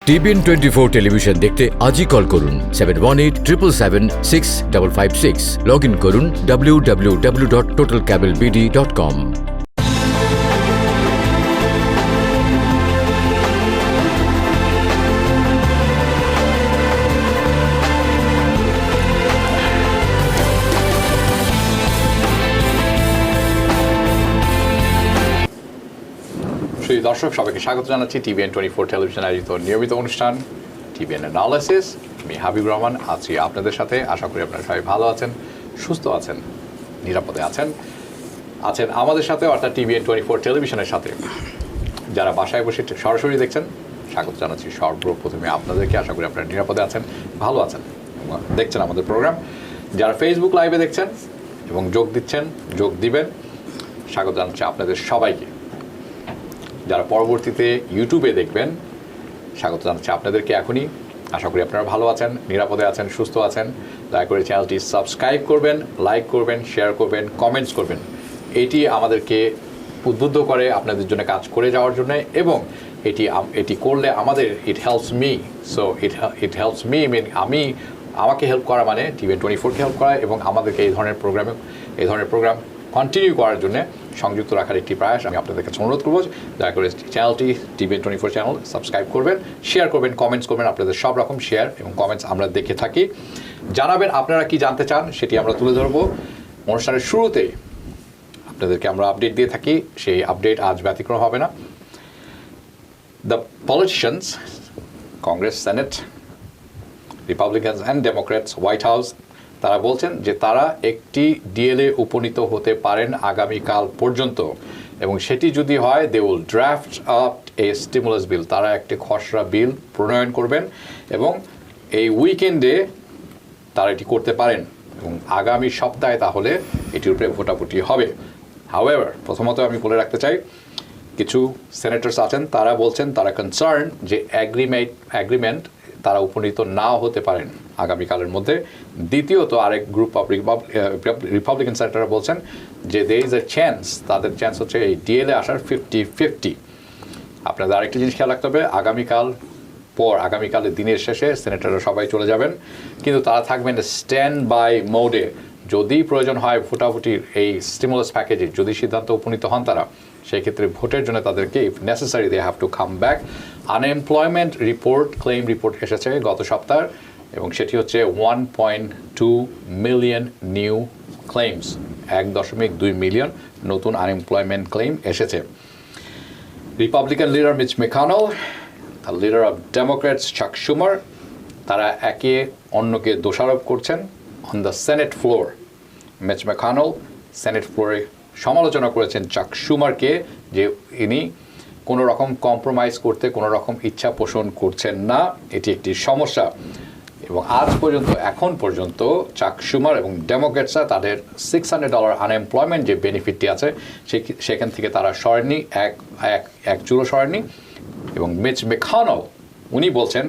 TBN 24 television দেখতে আজই call করুন 7187776556 লগ ইন করুন www.totalcablebd.com। দর্শক সবাইকে স্বাগত জানাচ্ছি TBN 24 টেলিভিশন আয়োজিত নিয়মিত অনুষ্ঠান TBN অ্যানালিসিস। আমি হাবিবুর রহমান আছি আপনাদের সাথে। আশা করি আপনারা সবাই ভালো আছেন, সুস্থ আছেন, নিরাপদে আছেন আমাদের সাথে, অর্থাৎ TBN 24 টেলিভিশনের সাথে। যারা বাসায় বসে সরাসরি দেখছেন, স্বাগত জানাচ্ছি সর্বপ্রথমে আপনাদেরকে। আশা করি আপনারা নিরাপদে আছেন, ভালো আছেন, দেখছেন আমাদের প্রোগ্রাম। যারা ফেসবুক লাইভে দেখছেন এবং যোগ দিবেন, স্বাগত জানাচ্ছি আপনাদের সবাইকে। যারা পরবর্তীতে ইউটিউবে দেখবেন, স্বাগত জানাচ্ছি আপনাদেরকে এখনই। আশা করি আপনারা ভালো আছেন, নিরাপদে আছেন, সুস্থ আছেন। দয়া করে চ্যানেলটি সাবস্ক্রাইব করবেন, লাইক করবেন, শেয়ার করবেন, কমেন্টস করবেন। এটি আমাদেরকে উদ্বুদ্ধ করে আপনাদের জন্য কাজ করে যাওয়ার জন্য, এবং এটি করলে আমাদের it helps me. So it helps me আমাকে হেল্প করা মানে TBN 24-কে হেল্প করা, এবং আমাদেরকে এই ধরনের প্রোগ্রাম কন্টিনিউ করার জন্য সংযুক্ত রাখার একটি প্রয়াস। আমি আপনাদের কাছে অনুরোধ করবো, দয়া করে চ্যানেলটি TBN 24 চ্যানেল সাবস্ক্রাইব করবেন, শেয়ার করবেন, কমেন্টস করবেন। আপনাদের সব রকম শেয়ার এবং কমেন্টস আমরা দেখে থাকি। জানাবেন আপনারা কি জানতে চান, সেটি আমরা তুলে ধরবো অনুষ্ঠানের শুরুতেই। আপনাদেরকে আমরা আপডেট দিয়ে থাকি, সেই আপডেট আজ ব্যতিক্রম হবে না। The politicians, Congress, Senate, Republicans and Democrats, White House, তারা বলছেন যে তারা একটি ডিএলএ উপনীত হতে পারেন আগামীকাল পর্যন্ত, এবং সেটি যদি হয় they will draft up a stimulus bill. তারা একটি খসড়া বিল প্রণয়ন করবেন, এবং এই উইকেন্ডে তারা এটি করতে পারেন, এবং আগামী সপ্তাহে তাহলে এটির উপরে ভোটাভুটি হবে। হাউএভার, প্রথমত আমি বলে রাখতে চাই, কিছু সেনেটরস আছেন, তারা বলছেন তারা কনসার্ন যে অ্যাগ্রিমেন্ট তারা উপনীত নাও হতে পারেন আগামীকালের মধ্যে। দ্বিতীয়ত, আরেক গ্রুপ অফ রিপাবলিকান সেনেটররা বলছেন যে there is a chance, তাদের চান্স হচ্ছে এই ডিএলএ আসার 50-50। আপনাদের আরেকটি জিনিস খেয়াল রাখতে হবে, আগামীকালের দিনের শেষে সেনেটররা সবাই চলে যাবেন, কিন্তু তারা থাকবেন স্ট্যান্ড বাই মোডে। যদি প্রয়োজন হয় ভোটাভুটির এই স্টিমুলাস প্যাকেজে যদি সিদ্ধান্ত উপনীত হন তারা, সেই ক্ষেত্রে ভোটের জন্য তাদেরকে if necessary they have to come back. Unemployment claim report এসেছে গত সপ্তাহ, এবং সেটি হচ্ছে 1.2 মিলিয়ন নিউ ক্লেমস, 1.2 মিলিয়ন নতুন আনএমপ্লয়মেন্ট ক্লেম এসেছে। Republican leader Mitch McConnell, leader of Democrats Chuck Schumer, তারা একে অন্যকে দোষারোপ করছেন on the Senate floor. Mitch McConnell Senate ফ্লোরে সমালোচনা করেছেন চাক শুমারকে যে ইনি কোনো রকম কম্প্রোমাইজ করতে কোনো রকম ইচ্ছা পোষণ করছেন না, এটি একটি সমস্যা। এবং এখন পর্যন্ত চাক শুমার এবং ডেমোক্রেটসরা তাদের $600 আনএমপ্লয়মেন্ট যে বেনিফিটটি আছে সেখান থেকে তারা সরেনি, এক চুলো সরেনি। এবং মিচ ম্যাকনেল উনি বলছেন,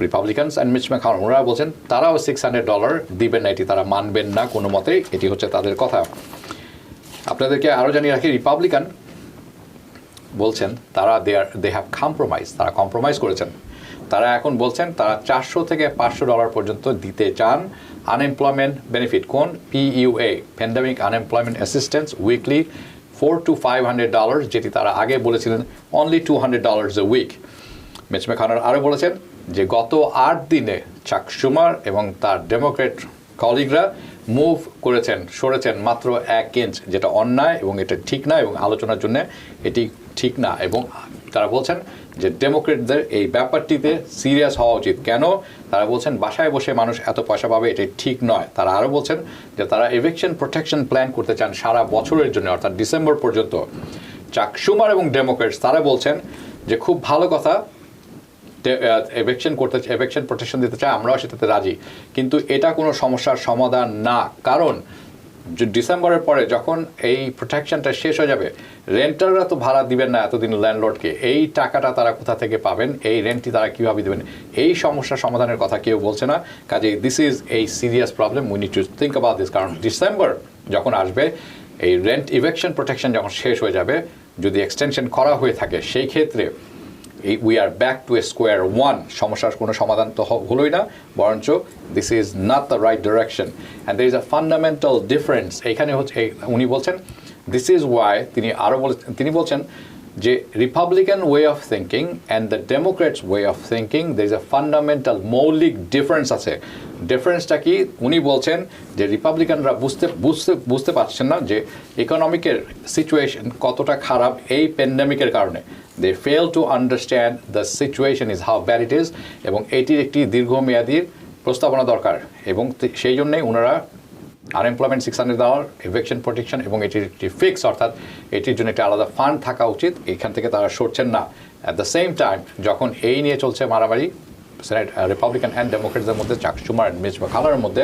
রিপাবলিকানস অ্যান্ড মিচ ম্যাকনেল ওনারা বলছেন তারাও $600 দিবেন না, এটি তারা মানবেন না কোনো মতেই, এটি হচ্ছে তাদের কথা। আপনাদেরকে আরও জানিয়ে রাখি, রিপাবলিকান বলছেন তারা দে হ্যাভ কম্প্রোমাইজ করেছেন। তারা এখন বলছেন তারা $400 থেকে $500 পর্যন্ত দিতে চান আনএমপ্লয়মেন্ট বেনিফিট। কোন PUA, pandemic unemployment assistance, weekly $400 to $500, যেটি তারা আগে বলেছিলেন only $200 a week। Miss McNeil আরও বলেছেন যে গত 8 দিনে চাক শুমার এবং তার ডেমোক্রেট কলিগরা সরেছেন মাত্র 1 ইঞ্চ, যেটা অন্যায় এবং এটা ঠিক না, এবং আলোচনার জন্য এটি ঠিক না। এবং তারা বলছেন যে ডেমোক্রেটদের এই ব্যাপারটিতে সিরিয়াস হওয়া উচিত। কেন? তারা বলছেন বাসায় বসে মানুষ এত পয়সা পাবে, এটি ঠিক নয়। তারা আরও বলছেন যে তারা এভিকশন প্রোটেকশন প্ল্যান করতে চান সারা বছরের জন্য, অর্থাৎ ডিসেম্বর পর্যন্ত। চাক শুমার এবং ডেমোক্রেটস তারা বলছেন যে খুব ভালো কথা, এভিকশন প্রোটেকশন দিতে চায়, আমরাও সেটাতে রাজি, কিন্তু এটা কোনো সমস্যার সমাধান না। কারণ ডিসেম্বরের পরে যখন এই প্রোটেকশনটা শেষ হয়ে যাবে, রেন্টাররা তো ভাড়া দিবেন না এতদিন ল্যান্ডলর্ডকে, এই টাকাটা তারা কোথা থেকে পাবেন, এই রেন্টটি তারা কীভাবে দেবেন, এই সমস্যার সমাধানের কথা কেউ বলছে না। কাজেই দিস ইজ এই serious problem, we need to think about this. কারণ ডিসেম্বর যখন আসবে, এই রেন্ট ইভেকশন প্রোটেকশন যখন শেষ হয়ে যাবে, যদি এক্সটেনশন করা হয়ে থাকে, সেই ক্ষেত্রে we are back to A square one, সমস্যার কোনো সমাধান তো হলোই না, বরঞ্চ this is not the right direction and there is a fundamental difference. এইখানে হচ্ছে উনি বলছেন দিস ইজ ওয়াই, তিনি বলছেন যে Republican way of thinking and the Democrats way of thinking there is a fundamental মৌলিক ডিফারেন্স আছে। ডিফারেন্সটা কি? উনি বলছেন যে রিপাবলিকানরা বুঝতে পারছেন না যে ইকোনমিকের সিচুয়েশন কতটা খারাপ এই প্যান্ডেমিকের কারণে। They fail to understand the situation is how bad it is, এবং এটির একটি দীর্ঘমেয়াদী প্রস্তাবনা দরকার, এবং সেই জন্যই ওনারা আনএমপ্লয়মেন্ট $600, এভিকশন প্রোটেকশন এবং এটির একটি ফিক্স, অর্থাৎ এটির জন্য একটি আলাদা ফান্ড থাকা উচিত, এখান থেকে তারা সরছেন না। অ্যাট দ্য সেম টাইম যখন এই নিয়ে চলছে মারামারি সেনেট রিপাবলিকান অ্যান্ড ডেমোক্রেটসদের মধ্যে, চাক শুমার অ্যান্ড মিচ ম্যাককালারের মধ্যে,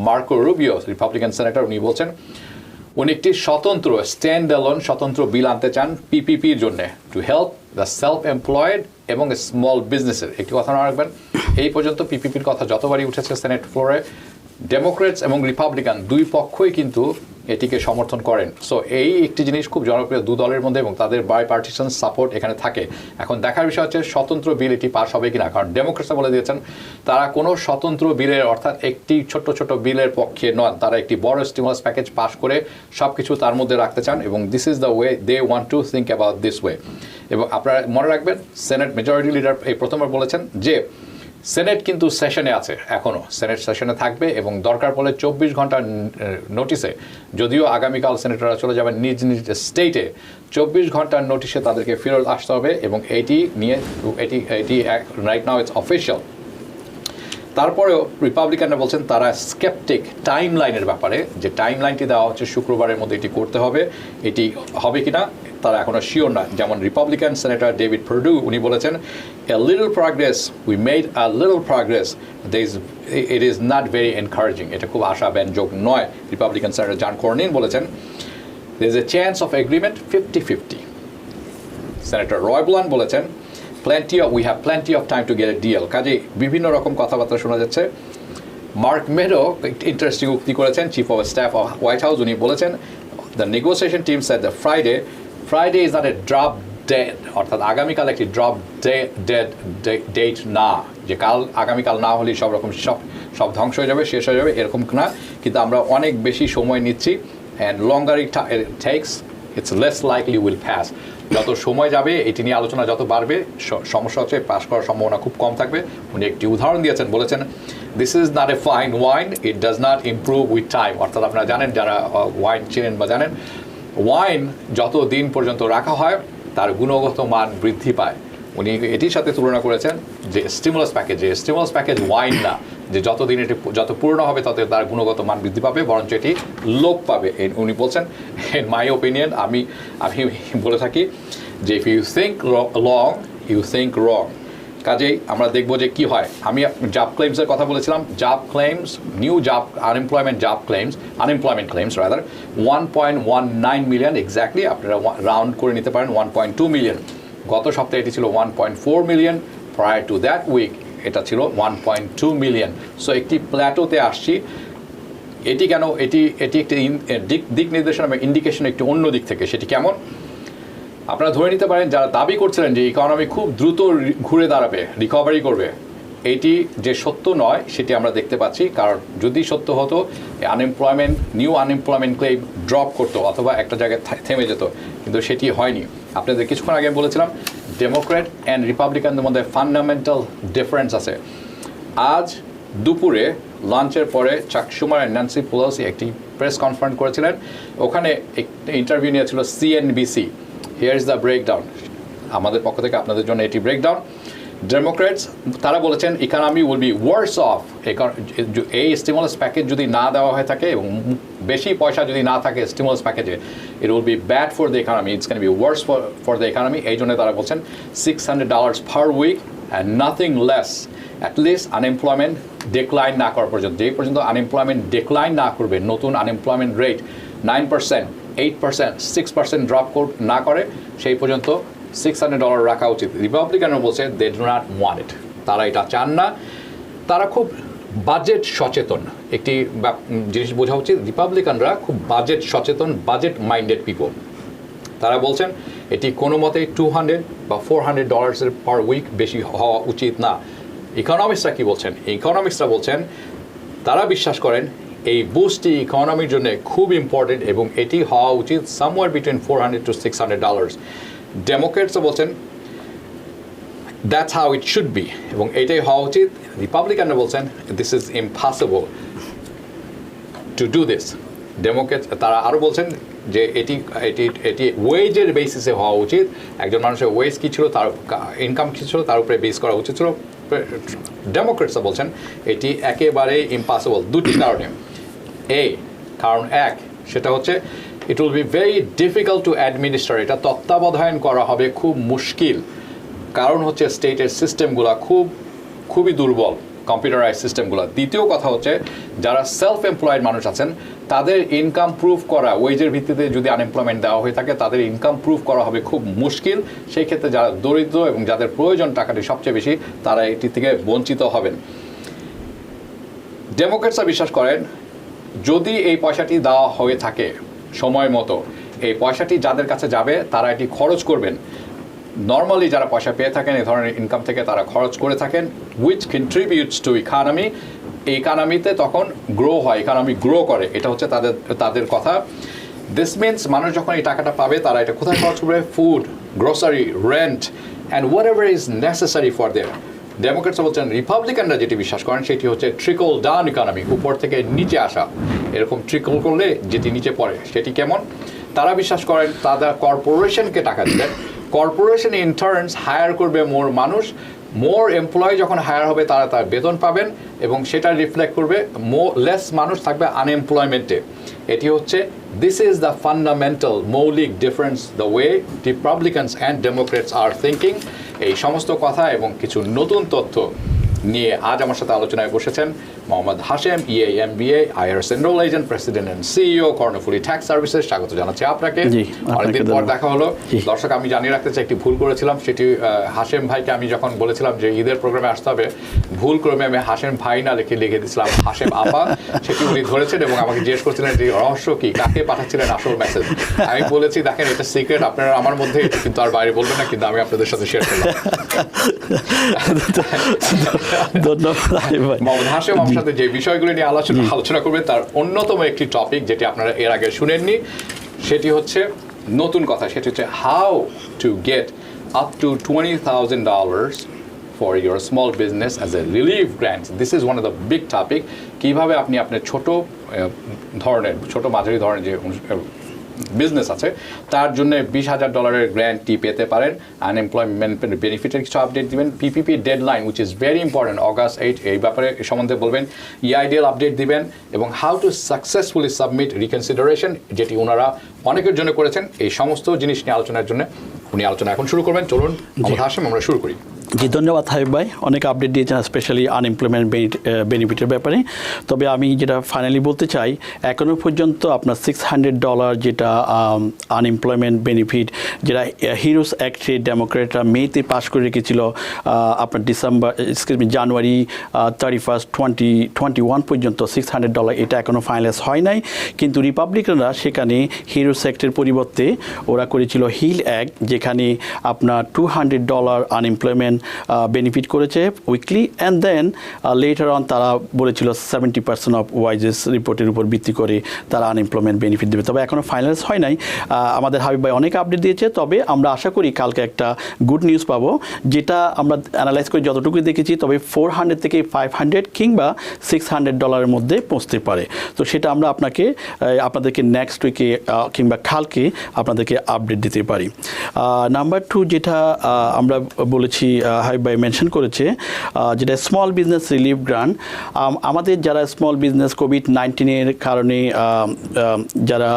মার্কো রুবিও রিপাবলিকান সেনেটর, উনি বলছেন উনি একটি স্বতন্ত্র স্ট্যান্ড অ্যালোন স্বতন্ত্র বিল আনতে চান পিপিপির জন্য, to help the self employed এবং স্মল বিজনেসের। একটি কথা মনে রাখবেন, এই পর্যন্ত পিপিপির কথা যতবারই উঠেছে সেনেট ফ্লোরে, ডেমোক্রেটস এবং রিপাবলিকান দুই পক্ষই কিন্তু এটিকে সমর্থন করেন। সো এই একটি জিনিস খুব জনপ্রিয় দু দলের মধ্যে, এবং তাদের বাই পার্টিশন সাপোর্ট এখানে থাকে। এখন দেখার বিষয় হচ্ছে স্বতন্ত্র বিল এটি পাস হবে কিনা, কারণ ডেমোক্রেটসরা বলে দিয়েছেন তারা কোনো স্বতন্ত্র বিলের, অর্থাৎ একটি ছোট ছোট বিলের পক্ষে নন, তারা একটি বড় স্টিমুলাস প্যাকেজ পাস করে সব কিছু তার মধ্যে রাখতে চান, এবং this is the way they want to think about this way. এবং আপনারা মনে রাখবেন সেনেট মেজরিটি লিডার এই প্রথমবার বলেছেন যে সেনেট কিন্তু সেশনে আছে, এখনও সেনেট সেশনে থাকবে, এবং দরকার পড়লে 24 ঘন্টার নোটিসে, যদিও আগামীকাল সেনেটররা চলে যাবেন নিজ নিজ স্টেটে, 24 ঘন্টার নোটিশে তাদেরকে ফেরত আসতে হবে, এবং এটি নিয়ে এটি রাইট নাও ইটস অফিসিয়াল। তারপরেও রিপাবলিকানরা বলছেন তারা স্কেপটিক টাইম লাইনের ব্যাপারে, যে টাইম লাইনটি দেওয়া হচ্ছে শুক্রবারের মধ্যে এটি করতে হবে, এটি হবে কিনা তারা এখনও শিওর না। যেমন রিপাবলিকান সেনেটর ডেভিড পারডু, উনি বলেছেন a little progress, we made a little progress, it is not very encouraging, এটা খুব আশাব্যঞ্জক নয়। রিপাবলিকান সেনেটর জন কর্নিন বলেছেন there is a chance of agreement 50-50। Senator রয় ব্লন বলেছেন we have plenty of time to get a deal। কাজে বিভিন্ন রকম কথাবার্তা শোনা যাচ্ছে। মার্ক মেডো ইন্টারেস্টিং উক্তি করেছেন, chief of staff of White House, উনি বলেছেন the negotiation team said the Friday is not a drop date, অর্থাৎ আগামীকাল একটি ড্রপ ডেট না, যে আগামীকাল না হলে সব রকম সব ধ্বংস হয়ে যাবে, শেষ হয়ে যাবে, এরকম না, কিন্তু আমরা অনেক বেশি সময় নিচ্ছি, and longer it takes it's less likely will pass. যত সময় যাবে এটি নিয়ে আলোচনা যত বাড়বে, সমস্যা হচ্ছে পাস করার সম্ভাবনা খুব কম থাকবে। উনি একটি উদাহরণ দিয়েছেন, বলেছেন this is not A fine wine, it does not improve with time. অর্থাৎ আপনারা জানেন, যারা ওয়াইন চেনেন বা জানেন, ওয়াইন যত দিন পর্যন্ত রাখা হয় তার গুণগত মান বৃদ্ধি পায়। উনি এটির সাথে তুলনা করেছেন যে স্টিমুলাস প্যাকেজ ওয়াইন না, যে যতদিন এটি যত পুরনো হবে তত তার গুণগত মান বৃদ্ধি পাবে, বরঞ্চ এটি লোপ পাবে। উনি বলছেন ইন মাই ওপিনিয়ন, আমি বলে থাকি যে if you think long you think wrong. কাজেই আমরা দেখব যে কি হয়। আমি জব ক্লেমসের কথা বলেছিলাম, job claims, new job unemployment claims rather 1.19 million exactly, আপনারা রাউন্ড করে নিতে পারেন 1.2 মিলিয়ন। গত সপ্তাহে এটি ছিল 1.4 million, prior to that week এটা ছিল 1.2 মিলিয়ন। সো একটি প্ল্যাটোতে আসছি। এটি কেন, এটি একটি দিক নির্দেশনা বা ইন্ডিকেশন একটি অন্য দিক থেকে। সেটি কেমন? আপনারা ধরে নিতে পারেন যারা দাবি করছিলেন যে ইকোনমি খুব দ্রুত ঘুরে দাঁড়াবে, রিকভারি করবে, এটি যে সত্য নয় সেটি আমরা দেখতে পাচ্ছি। কারণ যদি সত্য হতো, নিউ আনএমপ্লয়মেন্ট ক্লেম ড্রপ করতো অথবা একটা জায়গায় থেমে যেত, কিন্তু সেটি হয়নি। আপনাদের কিছুক্ষণ আগে বলেছিলাম ডেমোক্র্যাট অ্যান্ড রিপাবলিকানদের মধ্যে ফান্ডামেন্টাল ডিফারেন্স আছে। আজ দুপুরে লাঞ্চের পরে চাক শুমার অ্যান্ড ন্যান্সি পেলোসি একটি প্রেস কনফারেন্স করেছিলেন, ওখানে একটি ইন্টারভিউ নিয়েছিল CNBC. Here is the breakdown, আমাদের পক্ষ থেকে আপনাদের জন্য এটি ব্রেকডাউন। ডেমোক্রেটস তারা বলেছেন economy will be Wars of, এই স্টিমুলাস প্যাকেজ যদি না দেওয়া হয়ে থাকে এবং বেশি পয়সা যদি না থাকে স্টিমুলাস প্যাকেজে, it will be bad for the economy, it's can be worse for the economy. এই জন্য তারা বলছেন $600 per week and nothing less, at least unemployment decline না করা পর্যন্ত। যেই পর্যন্ত আনএমপ্লয়মেন্ট ডিক্লাইন না করবে, নতুন আনএমপ্লয়মেন্ট রেট 9%, 8%, 6% ড্রপ না করে, সেই পর্যন্ত $600 রাখা উচিত। রিপাবলিকানরা বলছে they do not want it, তারা এটা চান না। তারা খুব বাজেট সচেতন, একটি জিনিস বোঝা উচিত, রিপাবলিকানরা খুব বাজেট সচেতন, বাজেট মাইন্ডেড পিপল। তারা বলছেন এটি কোনো মতেই $200 বা $400 পার উইক বেশি হওয়া উচিত না। ইকোনমিক্সরা কি বলছেন? ইকোনমিক্সরা বলছেন তারা বিশ্বাস করেন এই বুস্টটি ইকোনমির জন্য খুব ইম্পর্টেন্ট এবং এটি হওয়া উচিত সামওয়্যার বিটুইন $400 to $600। ডেমোক্রেটসও বলছেন that's how it should be, এবং এটাই হওয়া উচিত। রিপাবলিকানরা বলছেন this is impossible to do this. Democrat তারা আরও বলছেন যে এটি এটি এটি ওয়েজের বেসিসে হওয়া উচিত। একজন মানুষের ওয়েজ কী ছিল, তার ইনকাম কী ছিল, তার উপরে বেস করা উচিত ছিল। ডেমোক্রেটসরা বলছেন এটি একেবারেই ইম্পসিবল দুটি কারণে। কারণ এক, সেটা হচ্ছে ইট will be very difficult to administer, এটা তত্ত্বাবধান করা হবে খুব মুশকিল। কারণ হচ্ছে স্টেটের সিস্টেমগুলো খুবই দুর্বল, কম্পিউটারাইজ সিস্টেমগুলো। দ্বিতীয় কথা হচ্ছে যারা সেলফ এমপ্লয়েড মানুষ আছেন তাদের ইনকাম প্রুফ করা, ওয়েজের ভিত্তিতে যদি আনএমপ্লয়মেন্ট দেওয়া হয়ে থাকে তাদের ইনকাম প্রুফ করা হবে খুব মুশকিল। সেই ক্ষেত্রে যারা দরিদ্র এবং যাদের প্রয়োজন টাকাটি সবচেয়ে বেশি, তারা এটি থেকে বঞ্চিত হবেন। ডেমোক্রেটসরা বিশ্বাস করেন যদি এই পয়সাটি দেওয়া হয়ে থাকে সময় মতো, এই পয়সাটি যাদের কাছে যাবে তারা এটি খরচ করবেন। নর্মালি যারা পয়সা পেয়ে থাকেন এই ধরনের ইনকাম থেকে তারা খরচ করে থাকেন, উইচ কন্ট্রিবিউটস টু ইকোনমি। এই ইকোনমিতে তখন গ্রো হয়, ইকোনমি গ্রো করে, এটা হচ্ছে তাদের কথা। দিস মিনস মানুষ যখন এই টাকাটা পাবে তারা এটা কোথায় খরচ করবে? Food, grocery, rent and what ever is necessary for their. Democrats বলছেন রিপাবলিকানরা যেটি বিশ্বাস করেন সেটি হচ্ছে ট্রিকল ডাউন ইকোনমি, উপর থেকে নিচে আসা। এরকম ট্রিকল করলে যেটি নিচে পড়ে সেটি কেমন? তারা বিশ্বাস করেন তারা কর্পোরেশনকে টাকা দিবেন, কর্পোরেশন ইন টার্নস হায়ার করবে মোর এমপ্লয়ি যখন হায়ার হবে তারা তার বেতন পাবেন এবং সেটা রিফ্লেক্ট করবে লেস মানুষ থাকবে আনএমপ্লয়মেন্টে। এটি হচ্ছে দিস ইজ দ্য ফান্ডামেন্টাল মৌলিক difference the way Republicans and Democrats are thinking. এই সমস্ত কথা এবং কিছু নতুন তথ্য নিয়ে আজ আমার সাথে আলোচনায় বসেছেন Mohammad Hashem, EA MBA, IRS enrol agent, president and CEO Karnaphuli tax services. স্বাগত জানাচ্ছি আপনাকে। অনেকদিন পর দেখা হলো। দর্শক, আমি জানিয়ে রাখতে চাই একটি ভুল করেছিলাম। সেটি হাশেম ভাইকে আমি যখন বলেছিলাম যে ঈদের প্রোগ্রামে আসতে হবে, ভুল ক্রমে আমি হাশেম ভাই না লিখে দিয়েছিলাম হাশেম আপা। সেটি উনি ধরেছেন এবং আমাকে জিজ্ঞেস করছিলেন যে রহস্য কি, কাকে পাঠাচ্ছিলেন আসল মেসেজ। আমি বলেছি দেখেন এটা সিক্রেট, আপনারা আমার মধ্যে, কিন্তু আর বাইরে বলবেন না, কিন্তু আমি আপনাদের সাথে শেয়ার করলাম। মোহাম্মদ হাশেম আমার সাথে যে বিষয়গুলো নিয়ে আলোচনা করবেন তার অন্যতম একটি টপিক যেটি আপনারা এর আগে শুনেননি, সেটি হচ্ছে নতুন কথা। সেটি হচ্ছে how to get up to $20,000 for your small business as a relief grant. This is one of the big topic. কিভাবে আপনি আপনার ছোট মাঝারি ধরনের যে বিজনেস আছে তার জন্য $20,000 গ্র্যান্টটি পেতে পারেন। আনএমপ্লয়মেন্ট বেনিফিটের কিছু আপডেট দিবেন। PPP deadline which is very important, August 8, এই ব্যাপারে সম্বন্ধে বলবেন। EIDL আপডেট দিবেন এবং how to successfully submit reconsideration, যেটি ওনারা অনেকের জন্য করেছেন। এই সমস্ত জিনিস নিয়ে আলোচনার জন্য উনি আলোচনা এখন শুরু করবেন। চলুন মোহাম্মদ হাশেম, আমরা শুরু করি। জি, ধন্যবাদ হাবিব ভাই, অনেক আপডেট দিয়েছেন স্পেশালি আনএমপ্লয়মেন্ট বেনিফিটের ব্যাপারে। তবে আমি যেটা ফাইনালি বলতে চাই, এখনও পর্যন্ত আপনার $600 যেটা আনএমপ্লয়মেন্ট বেনিফিট, যেটা হিরোস অ্যাক্টে ডেমোক্রেটরা মেতে পাস করে রেখেছিল আপনার জানুয়ারি 31, 2021 পর্যন্ত $600, এটা এখনও ফাইনালাইজ হয় নাই। কিন্তু রিপাবলিকানরা সেখানে হিরোস অ্যাক্টের পরিবর্তে ওরা করেছিল হিল অ্যাক্ট, যেখানে আপনার $200 আনএমপ্লয়মেন্ট বেনিফিট করেছে weekly, and then later on তারা বলেছিল 70% অফ ওয়াইজেস রিপোর্টের উপর ভিত্তি করে তারা আনএমপ্লয়মেন্ট বেনিফিট দেবে। তবে এখনও ফাইনালাইজ হয় নাই। আমাদের হাবিব ভাই অনেক আপডেট দিয়েছে, তবে আমরা আশা করি কালকে একটা গুড নিউজ পাবো, যেটা আমরা অ্যানালাইজ করে যতটুকু দেখেছি, তবে $400 থেকে $500 কিংবা $600 মধ্যে পৌঁছতে পারে। তো সেটা আমরা আপনাদেরকে নেক্সট উইকে কিংবা কালকে আপনাদেরকে আপডেট দিতে পারি। নাম্বার 2 যেটা আমরা বলেছি, হাবিব ভাই মেনশন করেছে, যেটা স্মল বিজনেস রিলিফ গ্রান্ট। আমাদের যারা স্মল বিজনেস COVID-19 কারণে যারা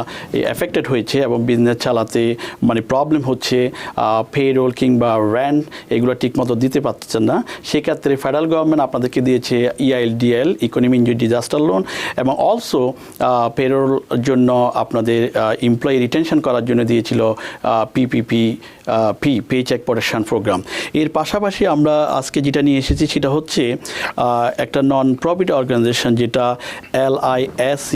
এফেক্টেড হয়েছে এবং বিজনেস চালাতে প্রবলেম হচ্ছে, পেরোল কিংবা রেন্ট এগুলো ঠিকমতো দিতে পারছেন না, সেক্ষেত্রে ফেডারেল গভর্নমেন্ট আপনাদেরকে দিয়েছে EIDL, economy injury disaster loan, এবং অলসো পেরোল জন্য আপনাদের এমপ্লয়ি রিটেনশন করার জন্য দিয়েছিল PPP pay check protection programme. এর পাশাপাশি আমরা আজকে যেটা নিয়ে এসেছি সেটা হচ্ছে একটা নন প্রফিট অর্গানাইজেশন যেটা LISC,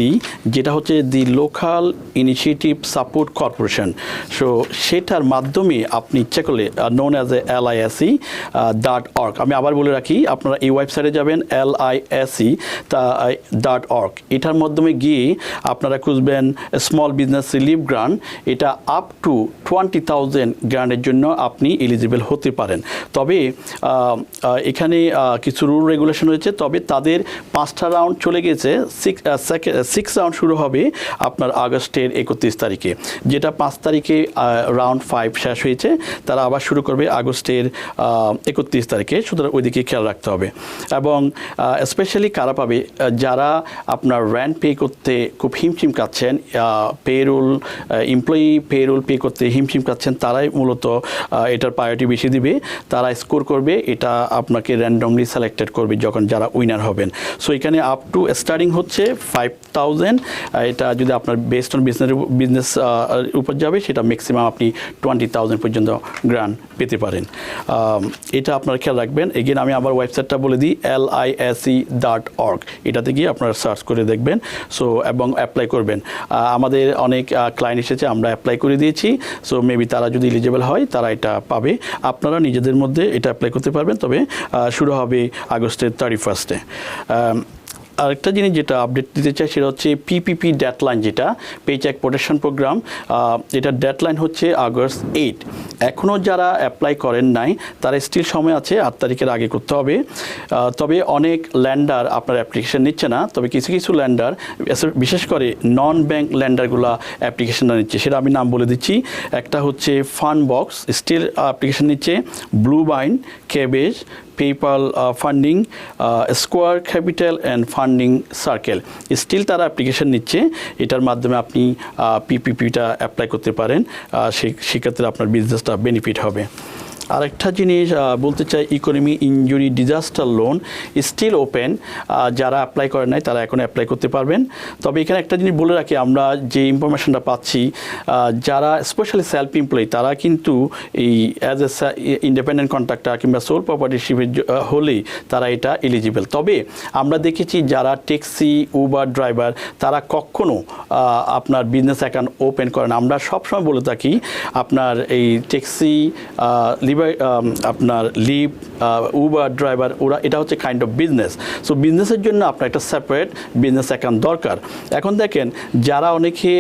যেটা হচ্ছে দি local initiative support corporation. So সেটার মাধ্যমে আপনি ইচ্ছা করলে নোন অ্যাজ এ LISC.org, আমি আবার বলে রাখি, আপনারা এই ওয়েবসাইটে যাবেন LISC.org। এটার মাধ্যমে গিয়ে আপনারা খুঁজবেন স্মল বিজনেস রিলিফ গ্রান্ট। এটা আপ টু 20,000 গ্রান্টের জন্য আপনি এলিজিবল হতে পারেন। তবে এখানে কিছু রুল রেগুলেশন রয়েছে, তবে তাদের 5টা রাউন্ড চলে গেছে। 6 রাউন্ড শুরু হবে আপনার আগস্টের 31 তারিখে, যেটা 5 তারিখে রাউন্ড 5 শেষ হয়েছে। তারা আবার শুরু করবে আগস্টের 31 তারিখে, সুতরাং ওইদিকে খেয়াল রাখতে হবে। এবং স্পেশালি কারা পাবে, যারা আপনার র্যান্ট পে করতে খুব হিমশিম খাচ্ছেন, পেরোল এমপ্লয়ি পেরোল পে করতে হিমশিম খাচ্ছেন, তারাই মূলত এটার প্রায়োরিটি বেশি দিবে। তারা স্কোর করবে, এটা আপনাকে র্যান্ডমলি সিলেক্টেড করবে যখন যারা উইনার হবেন। সো এখানে আপ টু স্টার্টিং হচ্ছে 5,000। এটা যদি আপনার বেসড অন বিজনেস উপর যাবে, সেটা ম্যাক্সিমাম আপনি 20,000 পর্যন্ত গ্রান্ট পেতে পারেন। এটা আপনারা খেয়াল রাখবেন। এগেন আমি আবার ওয়েবসাইটটা বলে দিই, LISC.org। এটাতে গিয়ে আপনারা সার্চ করে দেখবেন। সো এবং অ্যাপ্লাই করবেন। আমাদের অনেক ক্লায়েন্ট এসেছে, আমরা অ্যাপ্লাই করে দিয়েছি। সো মেবি তারা যদি এলিজিবল হয় তারা এটা পাবে। আপনারা নিজেদের মধ্যে এটা অ্যাপ্লাই করতে পারবেন। তবে শুরু হবে আগস্টের 31-এ। আরেকটা জিনিস যেটা আপডেট দিতে চাই সেটা হচ্ছে PPP ডেডলাইন, যেটা পে চেক প্রোটেকশন প্রোগ্রাম। এটা ডেডলাইন হচ্ছে আগস্ট 8। এখনও যারা অ্যাপ্লাই করেন নাই তারা স্টিল সময় আছে, 8 তারিখের আগে করতে হবে। তবে অনেক ল্যান্ডার আপনার অ্যাপ্লিকেশন নিচ্ছে না, তবে কিছু কিছু ল্যান্ডার, বিশেষ করে নন ব্যাংক ল্যান্ডারগুলো অ্যাপ্লিকেশনটা নিচ্ছে। সেটা আমি নাম বলে দিচ্ছি। একটা হচ্ছে ফান্ড বক্স, স্টিল অ্যাপ্লিকেশন নিচ্ছে। BlueVine, Kabbage, PayPal funding, Square Capital and Funding Circle, still তারা অ্যাপ্লিকেশন নিচ্ছে। এটার মাধ্যমে আপনি PPPটা অ্যাপ্লাই করতে পারেন। সেক্ষেত্রে আপনার বিজনেসটা বেনিফিট হবে। আরেকটা জিনিস বলতে চাই, economy injury disaster loan still open. যারা অ্যাপ্লাই করেন নাই তারা এখন অ্যাপ্লাই করতে পারবেন। তবে এখানে একটা জিনিস বলে রাখি, আমরা যে ইনফরমেশনটা পাচ্ছি, যারা স্পেশালি সেলফ এমপ্লয়ি তারা কিন্তু এই অ্যাজ এ ইন্ডিপেন্ডেন্ট কন্ট্রাক্টর কিংবা সোল প্রপার্টিশিপের হলেই তারা এটা এলিজিবল। তবে আমরা দেখেছি যারা ট্যাক্সি, উবার ড্রাইভার, তারা কখনও আপনার বিজনেস অ্যাকাউন্ট ওপেন করেন। আমরা সবসময় বলে থাকি আপনার এই ট্যাক্সি, আপনার লিভ, উবার ড্রাইভার, ওরা এটা হচ্ছে কাইন্ড অফ বিজনেস। সো বিজনেসের জন্য আপনার একটা সেপারেট বিজনেস অ্যাকাউন্ট দরকার। এখন দেখেন, যারা অনেকে